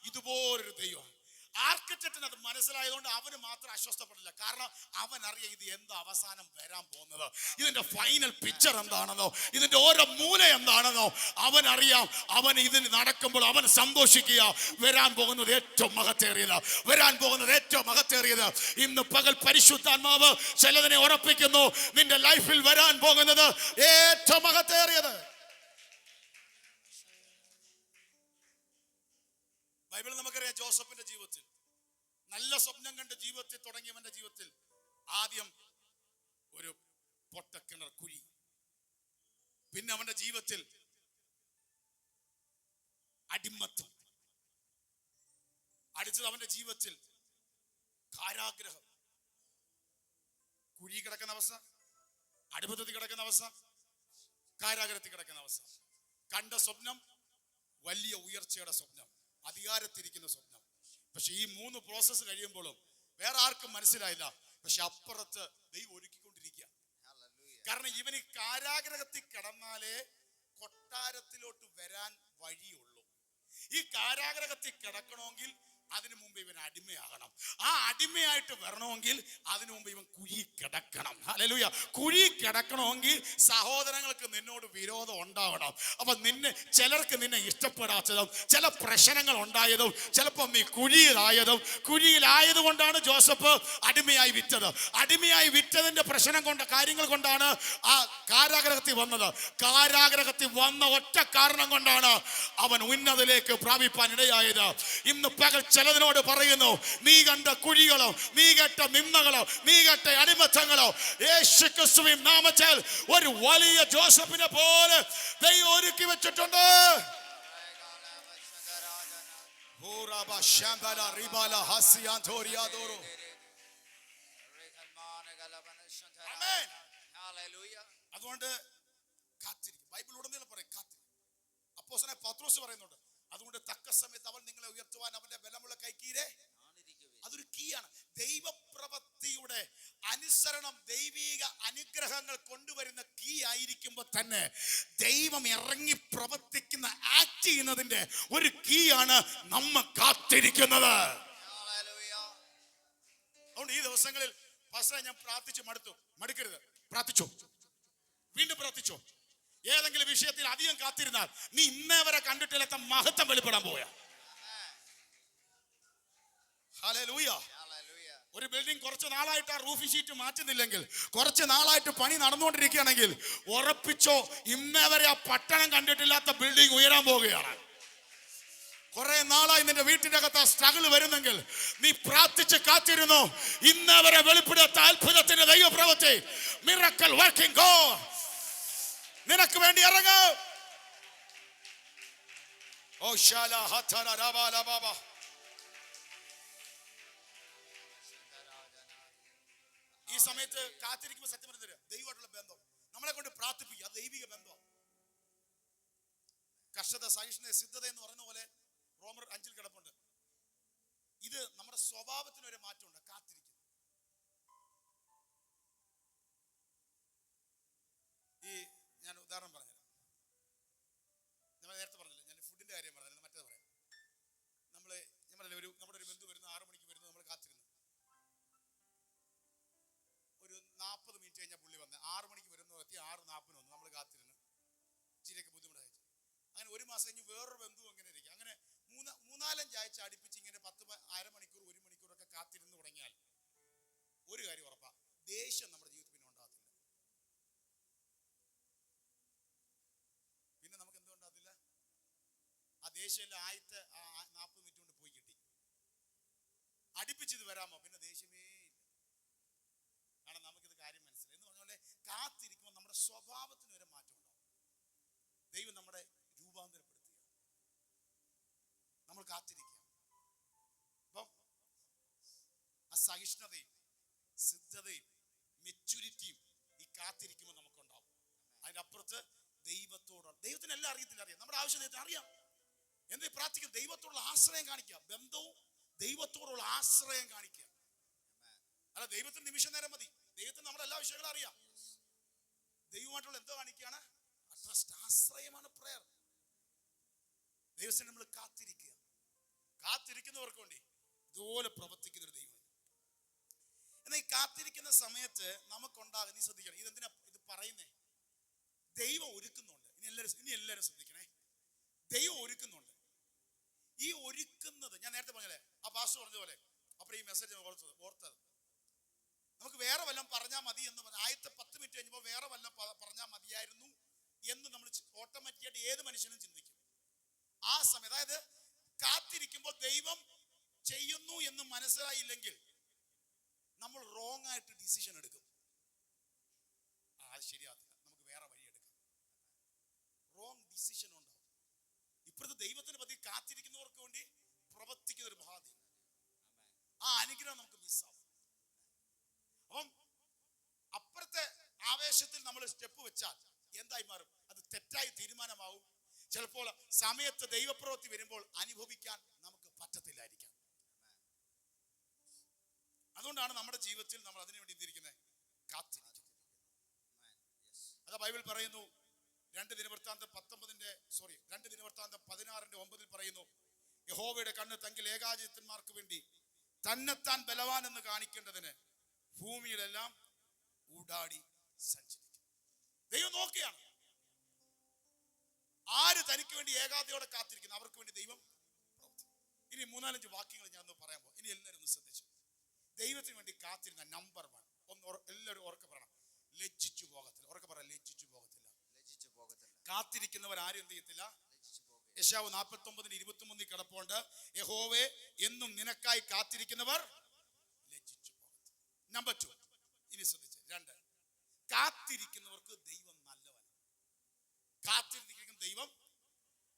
ഇതുപോലൊരു ദൈവം. ആർക്കിടെക്റ്റിന് അത് മനസ്സിലായതുകൊണ്ട് അവന് മാത്രം അസ്വസ്ഥപ്പെടില്ല. കാരണം അവൻ അറിയാം ഇത് എന്താ അവസാനം വരാൻ പോകുന്നത്, ഇതിന്റെ ഫൈനൽ പിക്ചർ എന്താണെന്നോ, ഇതിന്റെ ഓരോ മൂല എന്താണെന്നോ അവൻ അറിയാം. അവൻ ഇതിന് നടക്കുമ്പോൾ അവൻ സന്തോഷിക്കുക. വരാൻ പോകുന്നത് ഏറ്റവും മഹത്തേറിയത്, വരാൻ പോകുന്നത് ഏറ്റവും മഹത്തേറിയത്. ഇന്ന് പകൽ പരിശുദ്ധാത്മാവ് ചിലതിനെ ഉറപ്പിക്കുന്നു, നിന്റെ ലൈഫിൽ വരാൻ പോകുന്നത് ഏറ്റവും മഹത്തേറിയത്. ബൈബിളിൽ നമുക്കറിയാം, ജോസഫിന്റെ ജീവിതത്തിൽ നല്ല സ്വപ്നം കണ്ട് ജീവിതത്തിൽ തുടങ്ങിയവന്റെ ജീവിതത്തിൽ ആദ്യം ഒരു പൊട്ടക്കിണർ കുഴി, പിന്നെ അവന്റെ ജീവിതത്തിൽ അടിമത്തം, അടുത്തത് അവന്റെ ജീവിതത്തിൽ കാരാഗ്രഹം, കുഴി കിടക്കുന്ന അവസ്ഥ, അടിമത്തത്തിൽ കിടക്കുന്ന അവസ്ഥ, കാരാഗ്രഹത്തിൽ കിടക്കുന്ന അവസ്ഥ. കണ്ട സ്വപ്നം വലിയ ഉയർച്ചയുടെ സ്വപ്നം, അധികാരത്തിരിക്കുന്ന സ്വപ്നം. പക്ഷെ ഈ 3 പ്രോസസ്സ് കഴിയുമ്പോഴും വേറെ ആർക്കും മനസ്സിലായില്ല. പക്ഷെ അപ്പുറത്ത് ദൈവം ഒരുക്കിക്കൊണ്ടിരിക്കുക. കാരണം ഇവന് കാരാഗ്രഹത്തിൽ കിടന്നാലേ കൊട്ടാരത്തിലോട്ട് വരാൻ വഴിയുള്ളൂ. ഈ കാരാഗ്രഹത്തിൽ കിടക്കണമെങ്കിൽ അതിനു മുമ്പ് ഇവൻ അടിമയാകണം. ആ അടിമയായിട്ട് വരണമെങ്കിൽ അതിനു മുമ്പ് ഇവൻ കുഴി കിടക്കണം. ഹല്ലേലൂയ. കുഴി കിടക്കണമെങ്കിൽ സഹോദരങ്ങൾക്ക് നിന്നോട് വിരോധം ഉണ്ടാവണം. അപ്പൊ ചിലർക്ക് നിന്നെ ഇഷ്ടപ്പെടാത്തതും ചില പ്രശ്നങ്ങൾ ഉണ്ടായതും ചിലപ്പോൾ നീ കുഴിയിലായത് കൊണ്ടാണ് ജോസഫ് അടിമയായി വിറ്റത്. അടിമയായി വിറ്റതിന്റെ പ്രശ്നം കൊണ്ട് കാര്യങ്ങൾ കൊണ്ടാണ് ആ കാരാഗ്രഹത്തിൽ വന്നത്. കാരാഗ്രഹത്തിൽ വന്ന ഒറ്റ കാരണം കൊണ്ടാണ് അവൻ ഉന്നതിലേക്ക് പ്രാപിപ്പാൻ ഇടയായത്. ഇന്ന് പകൽ ചിലതിനോട് പറയുന്നു, നീ കണ്ട കുഴികളോ, നീ കേട്ട നിന്ദകളോ, നീ കേട്ട അടിമത്തങ്ങളോ യേശു ക്രിസ്തുവിൻ നാമത്തിൽ ഒരു വലിയ ജോസഫിനെ പോലെ ദൈവം ഒരുക്കി വെച്ചിട്ടുണ്ട്. അതുകൊണ്ട് കാത്തിരിക്കും. ബൈബിൾ ഉടനീളം പറയും കാത്തിരിക്കും. അപ്പോസ്തലനായ പത്രോസ് പറയുന്നുണ്ട്, അതുകൊണ്ട് തക്ക സമയത്ത് അവൻ നിങ്ങളെ ഉയർത്തുവാൻ അവന്റെ ബലമുള്ള കൈക്കീരെ. അതൊരു കീയാണ്. ദൈവപ്രവൃത്തിയുടെ അനുസരണം, ദൈവിക അനുഗ്രഹങ്ങൾ കൊണ്ടുവരുന്ന കീ ആയിരിക്കുമ്പോൾ തന്നെ ദൈവം ഇറങ്ങി പ്രവർത്തിക്കുന്ന ആക്ട് ചെയ്യുന്നതിന്റെ ഒരു കീയാണ് നമ്മ കാത്തിരിക്കുന്നത്. അതുകൊണ്ട് ഈ ദിവസങ്ങളിൽ പാസ്റ്ററെ ഞാൻ പ്രാർത്ഥിച്ചു മടുക്കരുത്. പ്രാർത്ഥിച്ചോ, വീണ്ടും പ്രാർത്ഥിച്ചോ. ഏതെങ്കിലും വിഷയത്തിൽ അധികം കാത്തിരുന്നാൽ നീ ഇന്നേ വരെ കണ്ടിട്ടില്ലാത്ത മഹത്വം വെളിപ്പെടാൻ പോയ. ഹല്ലേലൂയ. ഒരു ബിൽഡിംഗ് കുറച്ച് നാളായിട്ട് ആ റൂഫ് ഷീറ്റ് മാറ്റുന്നില്ലെങ്കിൽ, കുറച്ച് നാളായിട്ട് പണി നടന്നുകൊണ്ടിരിക്കുകയാണെങ്കിൽ ഉറപ്പിച്ചോ, ഇന്നേ വരെ ആ പട്ടണം കണ്ടിട്ടില്ലാത്ത ബിൽഡിംഗ് ഉയരാൻ പോവുകയാണ്. കുറെ നാളായി നിന്റെ വീട്ടിന്റെ അകത്ത് ആ സ്ട്രഗിൾ വരുന്നെങ്കിൽ നീ പ്രാർത്ഥിച്ച് കാത്തിരുന്നു. ഇന്നേ വരെ വെളിപ്പെടാത്ത അത്ഭുതത്തിന്റെ ദൈവപ്രവൃത്തി, മിറക്കിൾ വർക്കിംഗ് ഗോഡ് നിനക്ക് വേണ്ടി ഇറങ്ങും. ഓ ശാല ഹതര രബാല ബാബ. ഈ സമയത്ത് കാത്തിരിക്കുമ്പോൾ സത്യം പറഞ്ഞത് ദൈവമായിട്ടുള്ള ബന്ധം നമ്മളെ കൊണ്ട് പ്രാർത്ഥിപ്പിക്കുക. അത് ദൈവിക ബന്ധം. കർഷത സഹിഷ്ണുത സിദ്ധത എന്ന് പറയുന്ന പോലെ റോമർ 5 കിടപ്പുണ്ട്. ഇത് നമ്മുടെ സ്വഭാവത്തിന് ഒരു മാറ്റമുണ്ട്. കാത്തിരിക്കും. ഈ ഞാൻ ഉദാഹരണം പറഞ്ഞുതരാം. നമ്മൾ നേരത്തെ പറഞ്ഞില്ല, ഞാൻ ഫുഡിന്റെ കാര്യം പറഞ്ഞത്, മറ്റേത് പറയാം. നമ്മുടെ ഒരു ബന്ധു വരുന്നു, 6 മണിക്ക് വരുന്നു, നമ്മൾ കാത്തിരുന്നു. ഒരു 40 മിനിറ്റ് കഴിഞ്ഞാൽ പുള്ളി വന്ന് 6 മണിക്ക് വരുന്നു, എത്തി 6:40 വന്നു, നമ്മൾ കാത്തിരുന്നു. ഇച്ചിരിയൊക്കെ ബുദ്ധിമുട്ടായി. അങ്ങനെ 1 മാസം കഴിഞ്ഞ് വേറൊരു ബന്ധു അങ്ങനെ ഇരിക്കും. അങ്ങനെ 3-4 ആഴ്ച അടുപ്പിച്ച് ഇങ്ങനെ 10 അരമണിക്കൂർ 1 മണിക്കൂറൊക്കെ കാത്തിരുന്ന് തുടങ്ങിയാൽ ഒരു കാര്യം ഉറപ്പാ, ദേഷ്യം നമ്മുടെ ജീവിതത്തിൽ പിന്നെ ഉണ്ടാകത്തില്ല. പിന്നെ നമുക്ക് എന്തുകൊണ്ടാകത്തില്ല? ആ ദേഷ്യമെല്ലാം ആദ്യത്തെ 40 മിനിറ്റ് കൊണ്ട് പോയി. ചെയ്ത് വരാമോ, പിന്നെ ദേഷ്യമേ ഇല്ല. കാരണം നമുക്കിത് കാര്യം മനസ്സിലായി എന്ന് പറഞ്ഞ പോലെ കാത്തിരിക്കുമ്പോൾ നമ്മുടെ സ്വഭാവത്തിന് വരെ മാറ്റം ഉണ്ടാവും. ദൈവം നമ്മുടെ രൂപാന്തരപ്പെടുത്തുക, നമ്മൾ കാത്തിരിക്കുക. അപ്പം ആ സഹിഷ്ണുതയും സിദ്ധതയും മെച്യൂരിറ്റിയും ഈ കാത്തിരിക്കുമ്പോൾ നമുക്കുണ്ടാവും. അതിന്റെ അപ്പുറത്ത് ദൈവത്തിന് എല്ലാം അറിയത്തില്ല, അറിയാം നമ്മുടെ ആവശ്യം ദൈവത്തിന് അറിയാം. എന്ത് പ്രാർത്ഥിക്കും? ദൈവത്തോടുള്ള ആശ്രയം കാണിക്കുക, ബന്ധവും ദൈവത്തോടുള്ള ആശ്രയം കാണിക്കുക. അല്ല, ദൈവത്തിന് നിമിഷ നേരം മതി, ദൈവത്തിന് നമ്മുടെ എല്ലാ വിഷയങ്ങളും അറിയാം. ദൈവമായിട്ടുള്ള എന്തോ കാണിക്കുകയാണ്? ട്രസ്റ്റ്, ആശ്രയമാണ് പ്രയർ. ദൈവത്തിന് നമ്മൾ കാത്തിരിക്കുക. കാത്തിരിക്കുന്നവർക്ക് വേണ്ടി ഇതുപോലെ പ്രവർത്തിക്കുന്ന ഒരു ദൈവം. എന്നാൽ ഈ കാത്തിരിക്കുന്ന സമയത്ത് നമുക്കുണ്ടാകും, നീ ശ്രദ്ധിക്കണം, ഇതെന്തിനാ ഇത് പറയുന്നേ? ദൈവം ഒരുക്കുന്നുണ്ട്. ഇനി എല്ലാവരും ശ്രദ്ധിക്കണേ, ദൈവം ഒരുക്കുന്നുണ്ട്. ഈ ഒരുക്കുന്നത് ഞാൻ നേരത്തെ പറഞ്ഞല്ലേ, ആ പാസ്റ്റർ പറഞ്ഞതുപോലെ, അപ്പോൾ ഈ മെസ്സേജ് ഓർത്തത് നമുക്ക് വേറെ വല്ലതും പറഞ്ഞാൽ മതി എന്ന് പറഞ്ഞ ആദ്യത്തെ 10 മിനിറ്റ് കഴിഞ്ഞപ്പോൾ വേറെ വല്ലതും പറഞ്ഞാൽ മതിയായിരുന്നു എന്ന് നമ്മൾ ഓട്ടോമാറ്റിക്കായിട്ട് ഏത് മനുഷ്യനും ചിന്തിക്കും. ആ സമയം, അതായത് കാത്തിരിക്കുമ്പോൾ ദൈവം ചെയ്യുന്നു എന്ന് മനസ്സിലായില്ലെങ്കിൽ നമ്മൾ റോങ് ആയിട്ട് ഡിസിഷൻ എടുക്കും. അത് ശരിയാത്തില്ല, നമുക്ക് വേറെ വഴി എടുക്കാം. റോങ് ഡിസിഷൻ ഉണ്ടാവും. ഇപ്പോഴത്തെ ദൈവത്തിന് പറ്റി കാത്തിരിക്കുന്നവർക്ക് വേണ്ടി പ്രവർത്തിക്കുന്ന ഒരു ഭാഗ്യം, ആ അനുഗ്രഹം നമുക്ക് മിസ്സാവും. അപ്പം അപ്പുറത്തെ ആവേശത്തിൽ നമ്മൾ സ്റ്റെപ്പ് വെച്ചാൽ എന്തായി മാറും? അത് തെറ്റായ തീരുമാനമാവും. ചിലപ്പോൾ സമയത്ത് ദൈവപ്രവൃത്തി വരുമ്പോൾ അനുഭവിക്കാൻ നമുക്ക് പറ്റത്തില്ലായിരിക്കാം. അതുകൊണ്ടാണ് നമ്മുടെ ജീവിതത്തിൽ നമ്മൾ അതിനു വേണ്ടി എന്തിരിക്കുന്നത്? കാത്തിരിക്കുന്നത്. അതാ ബൈബിൾ പറയുന്നു, 2 ദിനവൃത്താന്തം 16:9 പറയുന്നു, യഹോവയുടെ കണ്ണ് തങ്കിൽ ഏകാചിതന്മാർക്ക് വേണ്ടി തന്നെത്താൻ ബലവാൻ എന്ന് കാണിക്കേണ്ടതിന് ഭൂമിയിലെല്ലാം ഊടാടി സഞ്ചരിക്കും. ദൈവം നോക്കിയാണ് ആര് തനിക്ക് വേണ്ടി ഏകാഗ്രതയോടെ കാത്തിരിക്കുന്നു, അവർക്ക് വേണ്ടി ദൈവം പ്രവർത്തിക്കും. ഇനി 3-4 വാക്യങ്ങൾ ഞാൻ ഒന്ന് പറയാൻ പോകും. ഇനി എല്ലാവരും ഒന്ന് ശ്രദ്ധിച്ചു. ദൈവത്തിന് വേണ്ടി കാത്തിരുന്ന നമ്പർ 1 എല്ലാവരും ഉറക്കെ പറയണം, ലജ്ജിച്ചു പോകത്തില്ല. ഉറക്കെ പറ, ലജ്ജിച്ചു പോകത്തില്ല. കാത്തിരിക്കുന്നവർ ആരും എന്ത് ചെയ്യത്തില്ല? യെശയ്യാവ് 49:23 കിടപ്പുണ്ട്, യഹോവേ എന്നും നിനക്കായി കാത്തിരിക്കുന്നവർ ലജ്ജിച്ചു പോകത്തില്ല. നമ്പർ 2, ഇനി ശ്രദ്ധിച്ചു. 2, കാത്തിരിക്കുന്നവർക്ക് ദൈവം നല്ലവനാണ്. കാത്തിരിക്കുന്ന ദൈവം,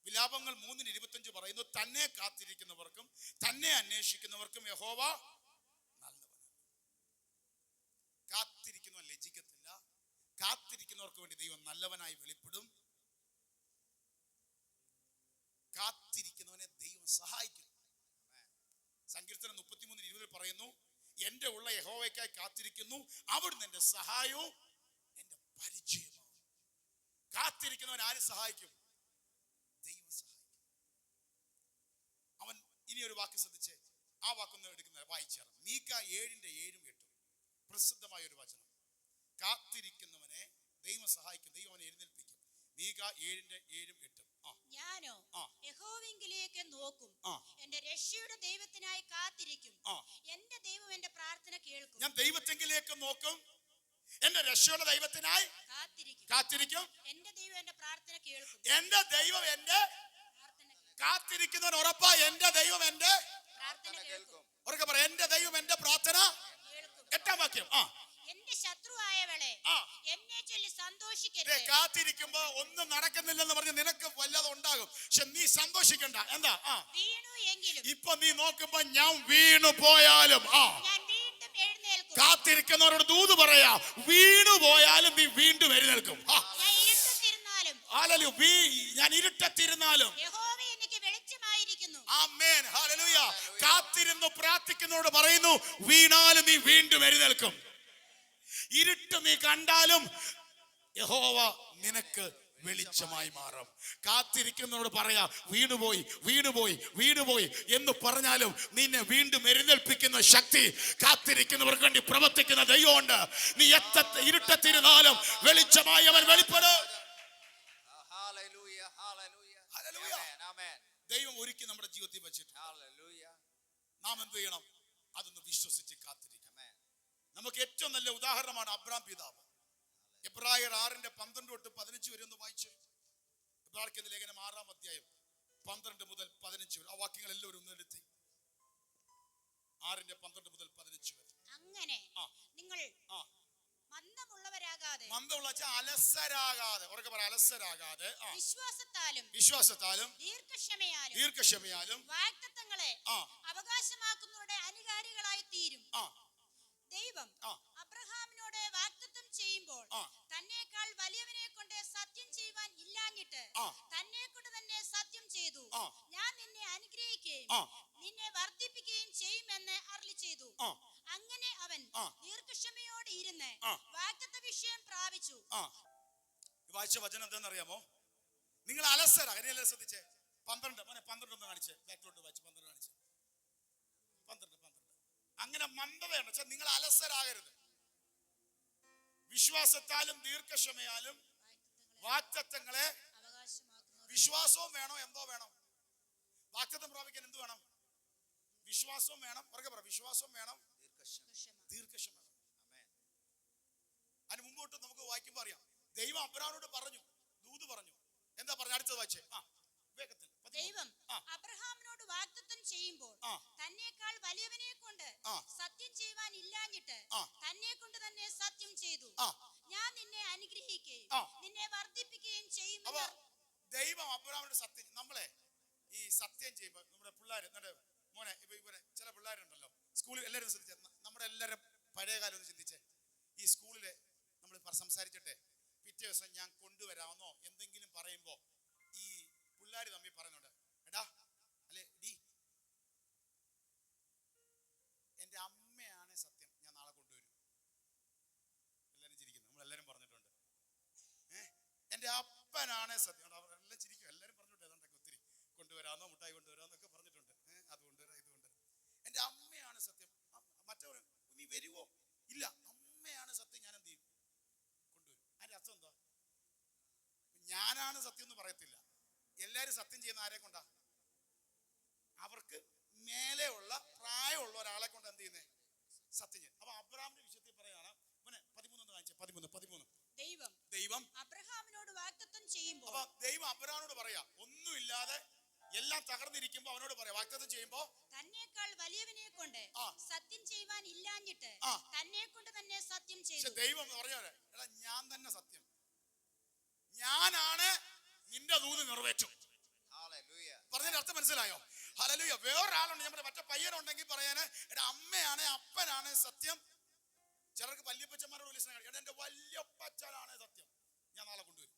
വിലാപങ്ങൾ 3:25 പറയുന്നു, തന്നെ കാത്തിരിക്കുന്നവർക്കും തന്നെ അന്വേഷിക്കുന്നവർക്കും യഹോവ നല്ലവനാണ്. കാത്തിരിക്കുന്നവൻ ലജ്ജിക്കത്തില്ല. കാത്തിരിക്കുന്നവർക്ക് വേണ്ടി ദൈവം നല്ലവനായി വെളിപ്പെടും. കാത്തിരിക്കുന്നവനെ ദൈവം സഹായിക്കും. സങ്കീർത്തനം 33:20 പറയുന്നു, എന്റെ ഉള്ള യഹോവയ്ക്കായി കാത്തിരിക്കുന്നു, അവിടുന്ന് എന്റെ സഹായവും എന്റെ പരിചയമാവും. കാത്തിരിക്കുന്നവൻ ആര് സഹായിക്കും? ദൈവം സഹായിക്കും. അവൻ ഇനി ഒരു വാക്ക് ശ്രദ്ധിച്ച്, ആ വാക്കൊന്ന് എടുക്കുന്ന വായിച്ചാണ്. മീക 7:7-8 പ്രസിദ്ധമായ ഒരു വചനം. കാത്തിരിക്കുന്നവനെ ദൈവം സഹായിക്കും, ദൈവം അവനെ എഴുന്നേൽപ്പിക്കും. മീക 7:7-8. ഞാനോ യഹോവയിലേക്ക് നോക്കും, എന്റെ രക്ഷയുടെ ദൈവത്തിനായി കാത്തിരിക്കും. എന്റെ ദൈവം എന്റെ പ്രാർത്ഥന കേൾക്കും. ഞാൻ ദൈവത്തെങ്കിലേക്ക് നോക്കും, എന്റെ രക്ഷയുടെ ദൈവത്തിനായി കാത്തിരിക്കും. എന്റെ ദൈവം എന്റെ പ്രാർത്ഥന കേൾക്കും. എന്റെ ദൈവം എന്റെ കാത്തിരിക്കുന്നവൻ ഉറപ്പാ, എന്റെ ദൈവം എന്റെ പ്രാർത്ഥന കേൾക്കും. ഉറക്കെ പറ, എന്റെ ദൈവം എന്റെ പ്രാർത്ഥന കേൾക്കും. 8-ാം വാക്യം. എന്റെ ശത്രുവായവളെ എന്നെ ചൊല്ലി സന്തോഷിക്കരുത്. കാത്തിരിക്കുമ്പോ ഒന്നും നടക്കുന്നില്ലെന്ന് പറഞ്ഞ് നിനക്ക് വല്ലതും ഉണ്ടാകും, പക്ഷെ നീ സന്തോഷിക്കണ്ട. എന്താ? വീണു എങ്കിലും ഇപ്പൊ നീ നോക്കുമ്പോ ഞാൻ വീണു പോയാലും ഞാൻ വീണ്ടും എഴുന്നേൽക്കും. കാത്തിരിക്കുന്നവരോട് ദൂത് പറയാ, വീണു പോയാലും നീ വീണ്ടും എഴുന്നേൽക്കും. ഞാൻ ഇരുട്ടത്തിരുന്നാലും യഹോവ എനിക്ക് വെളിച്ചമായിരിക്കുന്നു. ആമേൻ, ഹല്ലേലൂയ. കാത്തിരുന്നു പ്രാർത്ഥിക്കുന്നവരോട് പറയുന്നു, വീണാലും നീ വീണ്ടും എഴുന്നേൽക്കും. ഇരുട്ട് നീ കണ്ടാലും യഹോവ നിനക്ക് വെളിച്ചമായി മാറും. കാത്തിരിക്കുന്നവരോട് പറയാ, വീണുപോയി വീണുപോയി വീണുപോയി എന്ന് പറഞ്ഞാലും നിന്നെ വീണ്ടും എഴുന്നേൽപ്പിക്കുന്ന ശക്തി കാത്തിരിക്കുന്നവർക്ക് വേണ്ടി പ്രവർത്തിക്കുന്ന ദൈവമുണ്ട്. നീ ഇരുട്ടത്തിരുന്നാലും വെളിച്ചമായി അവൻ വെളിപ്പെടും. ദൈവം ഒരുക്കി നമ്മുടെ ജീവിതത്തിൽ വെച്ചിട്ട് നാം എന്ത് ചെയ്യണം? അതൊന്ന് വിശ്വസിച്ച് കാത്തിരിക്കണം. നമുക്ക് ഏറ്റവും നല്ല ഉദാഹരണമാണ് അബ്രാം പിതാവ്. എബ്രായർ 6:12-15 വരെ ഒന്ന് വായിച്ചു. എബ്രായർക്കെതിരെ ലേഖനം 6-ാം അധ്യായം 12 മുതൽ 15 വരെ ആ വാക്യങ്ങൾ എല്ലാവരും ഒന്ന് എടുത്ത്. 6:12-15 വരെ. അങ്ങനെ ആ. നിങ്ങൾ ആ. മന്ദമുള്ളവരാകാതെ മന്ദമുള്ള അലസരാകാതെ, ഉറക്കെ പറ, അലസരാകാതെ വിശ്വാസത്താലും ദീർഘക്ഷമയാലും വാഗ്ദത്തങ്ങളെ അവകാശമാക്കുന്നവരുടെ അനുകാരികളായി തീരും. ദൈവം അബ്രഹാമിനോട് വാഗ്ദത്തം ചെയ്യുമ്പോൾ തന്നേക്കാൾ വലിയവനെ കൊണ്ട് സത്യം ചെയ്യുവാൻ ഇല്ലാഞ്ഞിട്ട് തന്നെ കൊണ്ട് തന്നെ സത്യം ചെയ്തു. ഞാൻ നിന്നെ അനുഗ്രഹിക്കുകയും നിന്നെ വർദ്ധിപ്പിക്കുകയും ചെയ്യുമെന്ന് അരുളി ചെയ്തു. അങ്ങനെ അവൻ ദീർഘക്ഷമയോടെ ഇരുന്ന് വാഗ്ദത്ത വിഷയം പ്രാപിച്ചു. വായിച്ച വചനം എന്താണെന്നറിയാമോ? നിങ്ങൾ അലസരാ. എന്നെ ശ്രദ്ധിച്ചേ. 12 കാണിച്ചേ, ബാക്കിലോട്ട് വായിച്ചു. 12 കാണിച്ചേ. 12. അങ്ങനെ മന്ദതയാണ് വെച്ചാൽ നിങ്ങൾ അലസരാകരുത്. വിശ്വാസത്താലും ദീർഘക്ഷമയാലും വാഗ്ദത്തങ്ങളെ. വിശ്വാസവും വേണോ? എന്തോ വേണം? വാഗ്ദത്തം പ്രാപിക്കാൻ എന്ത് വേണം? വിശ്വാസവും വേണം. ഉറക്കെ പറ, വിശ്വാസവും വേണം, ദീർഘക്ഷമ. അതിന് മുമ്പോട്ട് നമുക്ക് വായിക്കുമ്പോ അറിയാം. ദൈവം അബ്രഹാമിനോട് പറഞ്ഞു, ദൂത് പറഞ്ഞു. എന്താ പറഞ്ഞു? അടുത്തത് വായിച്ചേ. വേഗത്തിൽ. ദൈവം അബ്രഹാമിനോട് വാഗ്ദത്തം ചെയ്യുമ്പോൾ തന്നേക്കാൾ വലിയവനെ കൊണ്ട് സത്യം ചെയ്യുവാൻ ഇല്ലാഞ്ഞിട്ട് തന്നെ കൊണ്ട് തന്നെ സത്യം ചെയ്തു. ഞാൻ നിന്നെ അനുഗ്രഹിക്കുകയും നിന്നെ വർദ്ധിപ്പിക്കുകയും ചെയ്യും. ദൈവം അബ്രഹാമിനോട് സത്യം. നമ്മളെ ഈ സത്യം ചെയ്യുമ്പോ നമ്മുടെ പിള്ളേര്, മോനെ, ഇവരെ ചില പിള്ളേരുണ്ടല്ലോ സ്കൂളിൽ, എല്ലാവരും ശ്രദ്ധിച്ചേ. നമ്മുടെ എല്ലാവരും പഴയ കാലം ഒന്ന് ചിന്തിച്ചേ. ഈ സ്കൂളില് നമ്മൾ സംസാരിച്ചിട്ടെ പിറ്റേ ദിവസം ഞാൻ കൊണ്ടുവരാമെന്നോ എന്തെങ്കിലും പറയുമ്പോ ഈ പിള്ളേര് തമ്മിൽ പറയുന്നുണ്ട്, എടാ അല്ലെ ഡി, എന്റെ അമ്മയാണ് സത്യം, ഞാൻ നാളെ കൊണ്ടുവരും. എല്ലാരും ചിരിക്കുന്നു. നമ്മളെല്ലാരും പറഞ്ഞിട്ടുണ്ട്. എന്റെ അപ്പനാണ് സത്യം. അവരെല്ലാം ചിരിക്കും. എല്ലാരും പറഞ്ഞിട്ടുണ്ട്. ഏതാണ്ടൊക്കെ ഒത്തിരി കൊണ്ടുവരാന്നോ മുട്ടായി കൊണ്ടുവരാന്നൊക്കെ പറഞ്ഞിട്ടുണ്ട്. അത് കൊണ്ടുവരാം, ഇത് കൊണ്ടുവരാം. എന്റെ അമ്മയാണ് സത്യം. മറ്റവർ നീ വരുവോ? ഇല്ല, അമ്മയാണ് സത്യം, ഞാൻ എന്ത് ചെയ്യും? കൊണ്ടുവരും. അതിന്റെ അർത്ഥം എന്താ? ഞാനാണ് സത്യം എന്ന് പറയത്തില്ല. എല്ലാരും സത്യം ചെയ്യുന്ന ആരെ കൊണ്ടാ? അവർക്ക് മേലെയുള്ള പ്രായമുള്ള ഒരാളെ കൊണ്ട് എന്ത് ചെയ്യുന്നേ? സത്യം ചെയ്യും. അപ്പൊ അബ്രഹാമിന്റെ വിഷയത്തിൽ പറയാണ്. 13 കാണിച്ചേ. 13. ദൈവം അബ്രഹാമിനോട് വാഗ്ദത്തം ചെയ്യുമ്പോൾ, അപ്പൊ ദൈവം അബ്രഹാമിനോട് പറയാ, ഒന്നുമില്ലാതെ എല്ലാം തകർന്നിരിക്കുമ്പോ അവനോട് പറയാ, വാഗ്ദത്തം ചെയ്യുമ്പോ തന്നേക്കാൾ വലിയവനെ കൊണ്ട് സത്യം ചെയ്യുവാൻ ഇല്ലാഞ്ഞിട്ട് തന്നെ കൊണ്ട് തന്നെ സത്യം ചെയ്തു. ദൈവം പറഞ്ഞവരെ, എടാ ഞാൻ തന്നെ സത്യം, ഞാനാണ് നിന്റെ ദൂത് നിറവേറ്റും. പറഞ്ഞതിന്റെ അർത്ഥം മനസ്സിലായോ? ഹല്ലേലൂയ. വേറൊരാളുണ്ട്, നമ്മുടെ മറ്റേ പയ്യനുണ്ടെങ്കിൽ പറയാന്, എടാ അമ്മയാണ് അപ്പനാണ് സത്യം. ചിലർക്ക് വല്യപ്പച്ചന്മാരോട് വലിയ സ്നേഹം. എടാ എന്റെ വല്യപ്പച്ചനാണ് സത്യം, ഞാൻ നാളെ കൊണ്ടുവരും.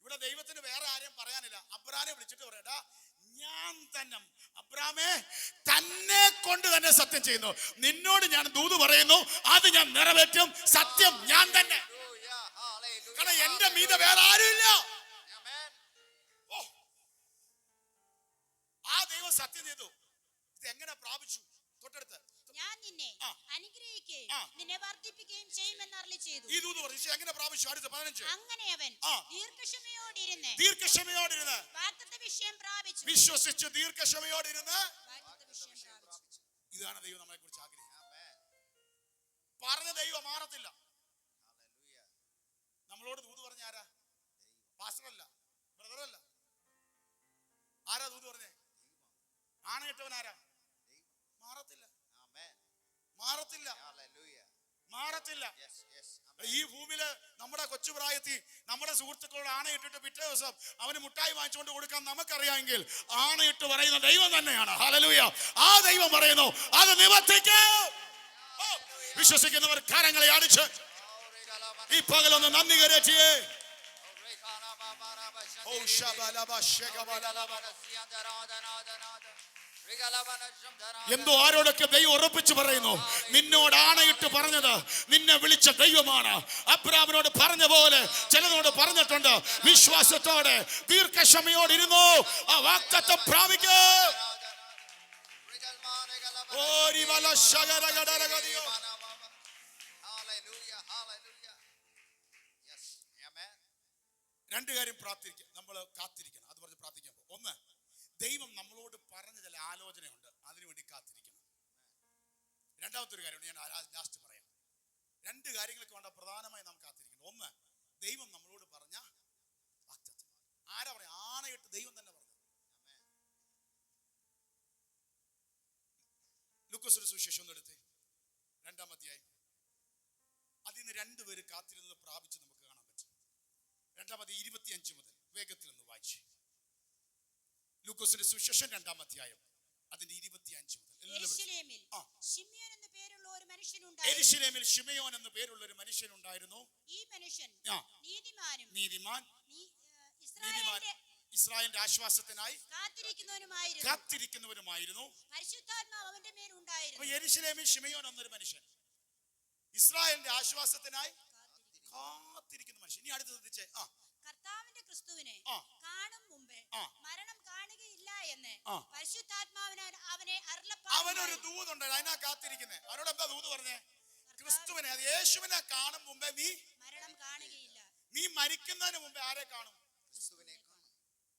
ഇവിടെ ദൈവത്തിന് വേറെ ആരെയും പറയാനില്ല. അബ്രാനെ വിളിച്ചിട്ട് പറയടാ, ഞാൻ തന്നെ, അബ്രാമേ, തന്നെ കൊണ്ട് തന്നെ സത്യം ചെയ്യുന്നു. നിന്നോട് ഞാൻ ദൂത് പറയുന്നു, അത് ഞാൻ നിറവേറ്റും. സത്യം ഞാൻ തന്നെ. കാരണം എന്റെ മീത വേറെ ആരുമില്ല. ആ ദൈവം സത്യം ചെയ്തു. ഇത് എങ്ങനെ പ്രാപിച്ചു? തൊട്ടടുത്ത്, ഞാൻ നിന്നെ അനുഗ്രഹിക്കുകയും നിന്നെ വർദ്ധിപ്പിക്കുകയും ചെയ്യുമെന്ന് അരുളി ചെയ്തു. ഈ ദൂത് പറഞ്ഞു. എങ്ങനെ പ്രാപിച്ചു? അടുത്ത 15. അങ്ങനെ അവൻ ദീർഘക്ഷമയോടിരുന്ന് വാഗ്ദത്ത വിഷയം പ്രാപിച്ചു. വിശ്വസിച്ച് ദീർഘക്ഷമയോടിരുന്ന് വാഗ്ദത്ത വിഷയം പ്രാപിച്ചു. ഇതാണ് ദൈവം നമ്മളെ കുറിച്ച് ആഗ്രഹിക്കുന്നത്. പറഞ്ഞ ദൈവം മാറത്തില്ല. നമ്മളോട് ദൂത് പറഞ്ഞ ആരാ? പാസ്റ്ററല്ല, ബ്രദറല്ല. ആരാ ദൂത് പറഞ്ഞേ? ആണയിട്ടവൻ ആരാ? മാറത്തില്ല, മാറത്തില്ല, മാറത്തില്ല. ഈ ഭൂമിയില് നമ്മുടെ കൊച്ചുപ്രായത്തിൽ നമ്മുടെ സുഹൃത്തുക്കളോട് ആണയിട്ടിട്ട് പിറ്റേ ദിവസം അവന് മുട്ടായി വാങ്ങിച്ചുകൊണ്ട് കൊടുക്കാൻ നമുക്കറിയാമെങ്കിൽ ആണയിട്ട് പറയുന്ന ദൈവം തന്നെയാണ്. ഹല്ലേലൂയ. ആ ദൈവം പറയുന്നു, അത് നിവർത്തിക്കും. വിശ്വസിക്കുന്നവർ കരങ്ങളെ അടിച്ച് ഈ പകലൊന്ന് നന്ദി കരയറ്റിയേ. എന്തോ ആരോടൊക്കെ ദൈവം ഉറപ്പിച്ചു പറയുന്നു. നിന്നോട് ആണയിട്ട് പറഞ്ഞത് നിന്നെ വിളിച്ച ദൈവമാണ്. അബ്രാമിനോട് പറഞ്ഞ പോലെ ചിലതോട് പറഞ്ഞിട്ടുണ്ട്. വിശ്വാസത്തോടെ ദീർഘക്ഷമയോടെ ഇരുന്നു, ആ വാഗ്ദത്തം പ്രാപിക്കും. രണ്ട് കാര്യം പ്രാർത്ഥിക്കുക, നമ്മൾ കാത്തിരിക്കണം. അത് പറഞ്ഞ് പ്രാർത്ഥിക്കുമ്പോൾ, ഒന്ന്, ദൈവം നമ്മളോട് പറഞ്ഞ ചില ആലോചനയുണ്ട്, അതിനുവേണ്ടി കാത്തിരിക്കണം. രണ്ടാമത്തെ ഒരു കാര്യമുണ്ട്, ഞാൻ ലാസ്റ്റ് പറയാം. രണ്ട് കാര്യങ്ങൾക്ക് വേണ്ട പ്രധാനമായി നാം കാത്തിരിക്കണം. ഒന്ന്, ദൈവം നമ്മളോട് പറഞ്ഞ വാഗ്ദത്തം. ആരാ പറയാ? ആണയിട്ട് ദൈവം തന്നെ പറഞ്ഞു. ലൂക്കോസിന്റെ സുവിശേഷം ഒന്ന് എടുത്തേ, 2-ാം അധ്യായം. അതിൽ നിന്ന് 2 പേര് കാത്തിരുന്നത് പ്രാപിച്ച് നമുക്ക് കാണാൻ പറ്റും. 2-ാം അധ്യായം 25 മുതൽ വേഗത്തിൽ ഒന്ന് വായിച്ചു. ലൂക്കോസിന്റെ സുവിശേഷം 2-ാം അധ്യായം അതിന്റെ 25 മുതൽ. യെരൂശലേമിൽ ശിമിയോൻ എന്ന പേരുള്ള ഒരു മനുഷ്യനുണ്ടായിരുന്നു. യെരൂശലേമിൽ ശിമയോൻ എന്ന പേരുള്ള ഒരു മനുഷ്യനുണ്ടായിരുന്നു. ഈ മനുഷ്യൻ നീതിമാൻ ഇസ്രായേലിന്റെ ആശ്വാസത്തിനായി കാത്തിരിക്കുന്നവനുമായിരുന്നു. പരിശുദ്ധാത്മാവ് അവന്റെ മേൽ ഉണ്ടായിരുന്നു. യെരൂശലേമിൽ ശിമയോൻ എന്നൊരു മനുഷ്യൻ, ഇസ്രായേലിന്റെ ആശ്വാസത്തിനായി കാത്തിരിക്കുന്ന മനുഷ്യൻ. ഇനി അടുത്ത് ശ്രദ്ധിച്ചേ. കർത്താവിന്റെ ക്രിസ്തുവിനെ കാണും മുമ്പേ മരണം കാണുകയില്ല എന്ന് പരിശുദ്ധാത്മാവിനാൽ അവനെ അരുളപ്പാട്. അവനൊരു ദൂതുണ്ട്, അതിനാ കാത്തിരിക്കുന്നേ. അവനോട് എന്താ ദൂത് പറഞ്ഞേ? ക്രിസ്തുവിനെ, അത് യേശുവിനെ കാണും മുമ്പേ നീ മരണം കാണുകയില്ല. നീ മരിക്കുന്നതിന് മുമ്പേ ആരെ കാണും? ക്രിസ്തുവിനെ കാണും.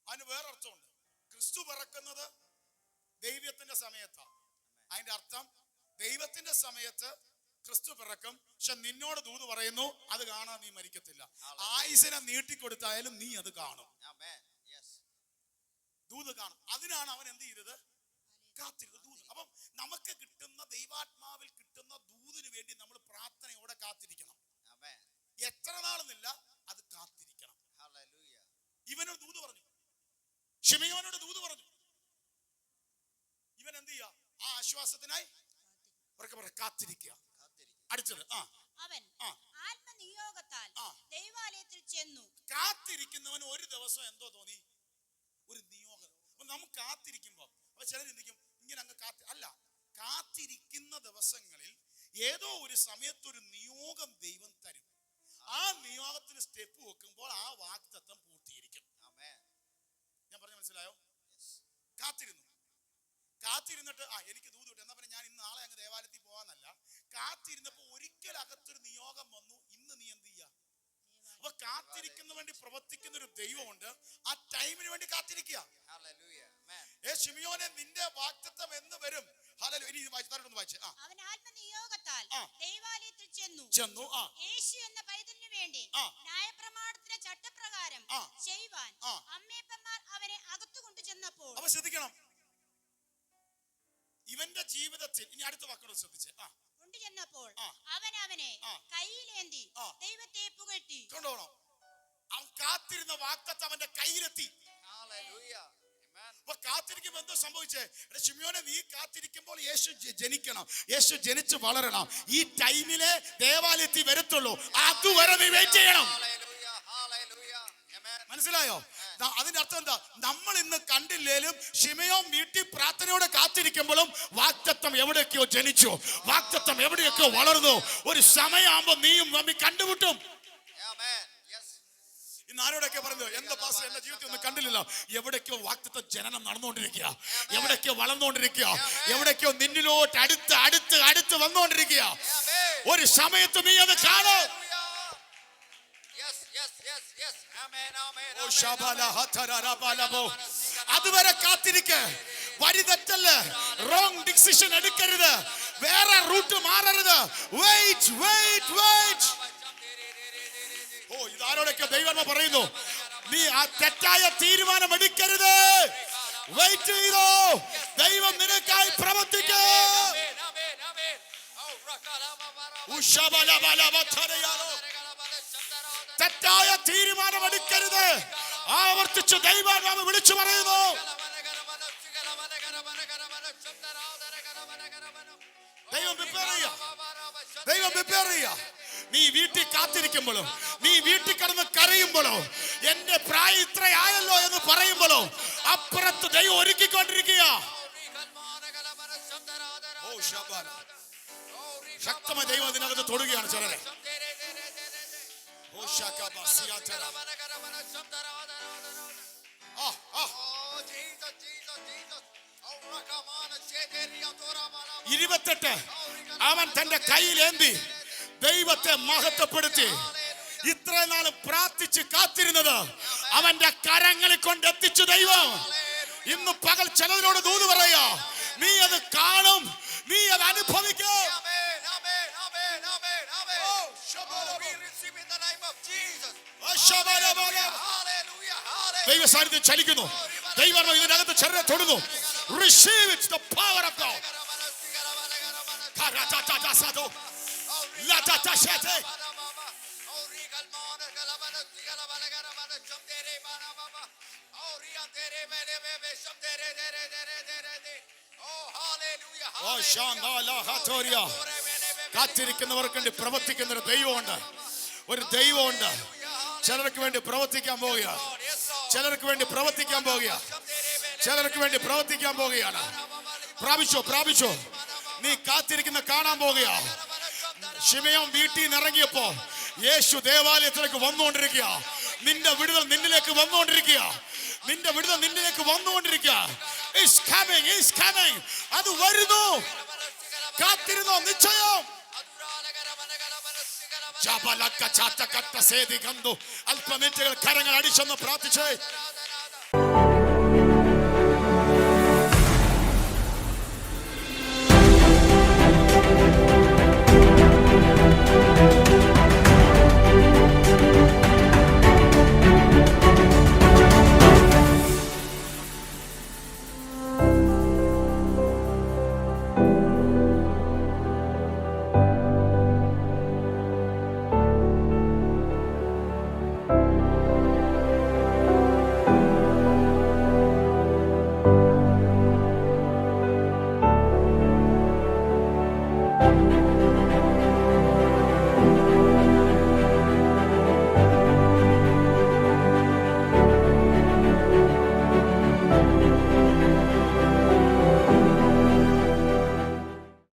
അതിന് വേറൊരർത്ഥമുണ്ട്. ക്രിസ്തു പിറക്കുന്നത് ദൈവത്തിന്റെ സമയത്താണ്. അതിന്റെ അർത്ഥം ദൈവത്തിന്റെ സമയത്ത് ക്രിസ്തു പിറക്കും. പക്ഷെ നിന്നോട് ദൂത് പറയുന്നു, അത് കാണാൻ നീ മരിക്കത്തില്ല. ആയുസിനെ നീട്ടിക്കൊടുത്തായാലും നീ അത് കാണും. ദൂത് കാണും. അതിനാണ് അവൻ എന്ത് ചെയ്തത്? കാത്തിരുന്നത്. ദൂത്. അപ്പം നമുക്ക് കിട്ടുന്ന ദൈവാത്മാവിൽ കിട്ടുന്ന ദൂതിന് വേണ്ടി നമ്മൾ പ്രാർത്ഥനയോടെ കാത്തിരിക്കണം. എത്ര നാളെന്നില്ല, അത് കാത്തിരിക്കണം. ഇവനോട് ദൂത് പറഞ്ഞു, ശിമയോനോട് ദൂത് പറഞ്ഞു. ഇവൻ എന്ത് ചെയ്യാ? ആ ആശ്വാസത്തിനായി കാത്തിരിക്കുക. അടുത്തത് അവൻ ആത്മനിയോഗത്താൽ ദൈവാലയത്തിൽ ചെന്നു. കാത്തിരിക്കുന്നവൻ ഒരു ദിവസം എന്തോ തോന്നി? ഒരു നിയോഗം. നമുക്ക് കാത്തിരിക്കുമ്പോ ചിലർ ചിന്തിക്കും ഇങ്ങനെ അങ്ങ് അല്ല. കാത്തിരിക്കുന്ന ദിവസങ്ങളിൽ ഏതോ ഒരു സമയത്തൊരു നിയോഗം ദൈവം തരും. ആ നിയോഗത്തിന് സ്റ്റെപ്പ് വെക്കുമ്പോൾ ആ വാഗ്ദത്തം പൂർത്തീകരിക്കും. ഞാൻ പറഞ്ഞ മനസ്സിലായോ? കാത്തിരുന്നിട്ട് എനിക്ക് ദൂത് കിട്ടും എന്നാ പറഞ്ഞ ഞാൻ ഇന്ന് നാളെ അങ്ങ് ദേവാലയത്തിൽ പോവാന്നല്ല. കാത്തിരുന്നപ്പോ ഒരിക്കൽ അകത്തൊരു നിയോഗം വന്നു, ഇന്ന് നീ എന്ത് ചെയ്യാ? അപ്പൊ കാത്തിരിക്കുന്ന വേണ്ടി പ്രവർത്തിക്കുന്ന ഒരു ദൈവമുണ്ട്. ആ ടൈമിന് വേണ്ടി കാത്തിരിക്കുക. ശിമിയോനെ, നിന്റെ വാഗ്ദത്തം എന്ന് വരും? അവൻ ആത്മനിയോഗത്താൽ ദൈവാലയത്തിൽ ചെന്നു. യേശു എന്ന പൈതലിന് വേണ്ടി ന്യായപ്രമാണത്തിന്റെ ചട്ടപ്രകാരം ചെയ്യുവാൻ അമ്മയപ്പന്മാർ അവനെ അകത്തു കൊണ്ടു ചെന്നപ്പോൾ. അപ്പൊ ശ്രദ്ധിക്കണം, ഇവന്റെ ജീവിതത്തിൽ ഇനി അടുത്ത വാക്കുകൾ ശ്രദ്ധിച്ചേ. കൊണ്ടുചെന്നപ്പോൾ അവൻ അവനെ കയ്യിലേന്തി ദൈവത്തെ പുകഴ്ത്തി. കൊണ്ടുപോകണം. അവൻ കാത്തിരുന്ന വാഗ്ദത്തം അവന്റെ കയ്യിലെത്തി. അപ്പൊ കാത്തിരിക്കുമ്പോ എന്തോ സംഭവിച്ചേ? ശിമയോനെ, നീ കാത്തിരിക്കുമ്പോൾ യേശു ജനിക്കണം, യേശു ജനിച്ച് വളരണം. ഈ ടൈമിലെ ദേവാലയത്തിൽ വരത്തുള്ളൂ. അതുവരെ നീ വെയിറ്റ് ചെയ്യണം. മനസ്സിലായോ? അതിന്റെ അർത്ഥം എന്താ? നമ്മൾ ഇന്ന് കണ്ടില്ലേലും ശിമയോൻ വീട്ടിൽ പ്രാർത്ഥനയോടെ കാത്തിരിക്കുമ്പോഴും വാഗ്ദത്തം എവിടെയൊക്കെയോ ജനിച്ചു, വാഗ്ദത്തം എവിടെയൊക്കെയോ വളർന്നു. ഒരു സമയമാകുമ്പോ നീയും നമ്മി കണ്ടുമുട്ടും. ഇന്ന് ആരോടൊക്കെ പറഞ്ഞു, എന്താ പാസ്റ്റർ എന്റെ ജീവിതത്തിൽ ഒന്നും കണ്ടില്ലല്ലോ? എവിടേക്കോ വാഗ്ദത്തം ജനനം നടന്നുകൊണ്ടിരിക്കുക, എവിടേക്കോ വളർന്നുകൊണ്ടിരിക്കുക, എവിടേക്കോ നിന്നിലോട്ട് അടുത്ത് അടുത്ത് അടുത്ത് വന്നുകൊണ്ടിരിക്കുക. ഒരു സമയത്ത് നീ അത് കാണും. അതുവരെ കാത്തിരിക്ക്. വഴി തെറ്റല്ല, റോങ് ഡിസിഷൻ എടുക്കരുത്, വേറെ റൂട്ട് മാറരുത്. Wait wait wait. ഇതാരോടൊക്കെ ദൈവം പറയുന്നു, നീ ആ തെറ്റായ തീരുമാനം എടുക്കരുത്. വെയിറ്റ് ചെയ്തോ, ദൈവം നിനക്കായി പ്രവർത്തിക്കും. തെറ്റായ തീരുമാനം എടുക്കരുത്. ആവർത്തിച്ച് ദൈവാത്മാവ് വിളിച്ചു പറയുന്നു. ദൈവം പ്രിപ്പയർ ചെയ്യുക. നീ വീട്ടിൽ കാത്തിരിക്കുമ്പോഴോ, നീ വീട്ടിൽ കിടന്ന് കരയുമ്പോഴോ, എന്റെ പ്രായം ഇത്രയായല്ലോ എന്ന് പറയുമ്പോഴോ, അപ്പുറത്ത് ദൈവം ഒരുക്കിക്കൊണ്ടിരിക്കുക. ശക്തമായ ദൈവം അതിനകത്ത് തൊടുകയാണ് ചിലരെ. അവൻ തന്റെ കയ്യിലേന്തി ദൈവത്തെ മഹത്വപ്പെടുത്തി. ഇത്ര നാൾ പ്രാർത്ഥിച്ച് കാത്തിരുന്നത് അവന്റെ കരങ്ങളിൽ കൊണ്ടെത്തിച്ചു ദൈവം. ഇന്ന് പകൽ ചിലതിനോട് ദൂത് പറയാ, നീ അത് കാണും, നീ അത് അനുഭവിക്കും. ദൈവ സാന്നിധ്യം ചലിക്കുന്നു. ദൈവം ഇതിനകത്ത് ചെറിയ തൊടുന്നു. Receive it, the power of God. കാത്തിരിക്കുന്നവർക്ക് വേണ്ടി പ്രവർത്തിക്കുന്ന ഒരു ദൈവമുണ്ട്. ഒരു ദൈവമുണ്ട്. ചിലർക്ക് വേണ്ടി പ്രവർത്തിക്കാൻ പോവുക. ചിലർക്ക് വേണ്ടി പ്രവർത്തിക്കാൻ പോവുക. ചിലർക്ക് വേണ്ടി പ്രവർത്തിക്കാൻ പോവുകയാണ്. പ്രാപിച്ചോ. നീ കാത്തിരിക്കുന്ന കാണാൻ പോവുക. ശിമയോൻ വീട്ടിൽ നിന്ന് ഇറങ്ങിയപ്പോ യേശു ദേവാലയത്തിലേക്ക് വന്നുകൊണ്ടിരിക്കുക. നിന്റെ വിടുതൽ നിന്നിലേക്ക് വന്നുകൊണ്ടിരിക്കുക. നിന്റെ വിടുതൽ നിന്നിലേക്ക് വന്നുകൊണ്ടിരിക്കുക. It's coming. അത് വരുന്നു. കാത്തിരുന്നോ, നിശ്ചയം. അല്പമിനിറ്റുകൾ കരങ്ങൾ അടിച്ചൊന്ന് പ്രാർത്ഥിച്ചേ. you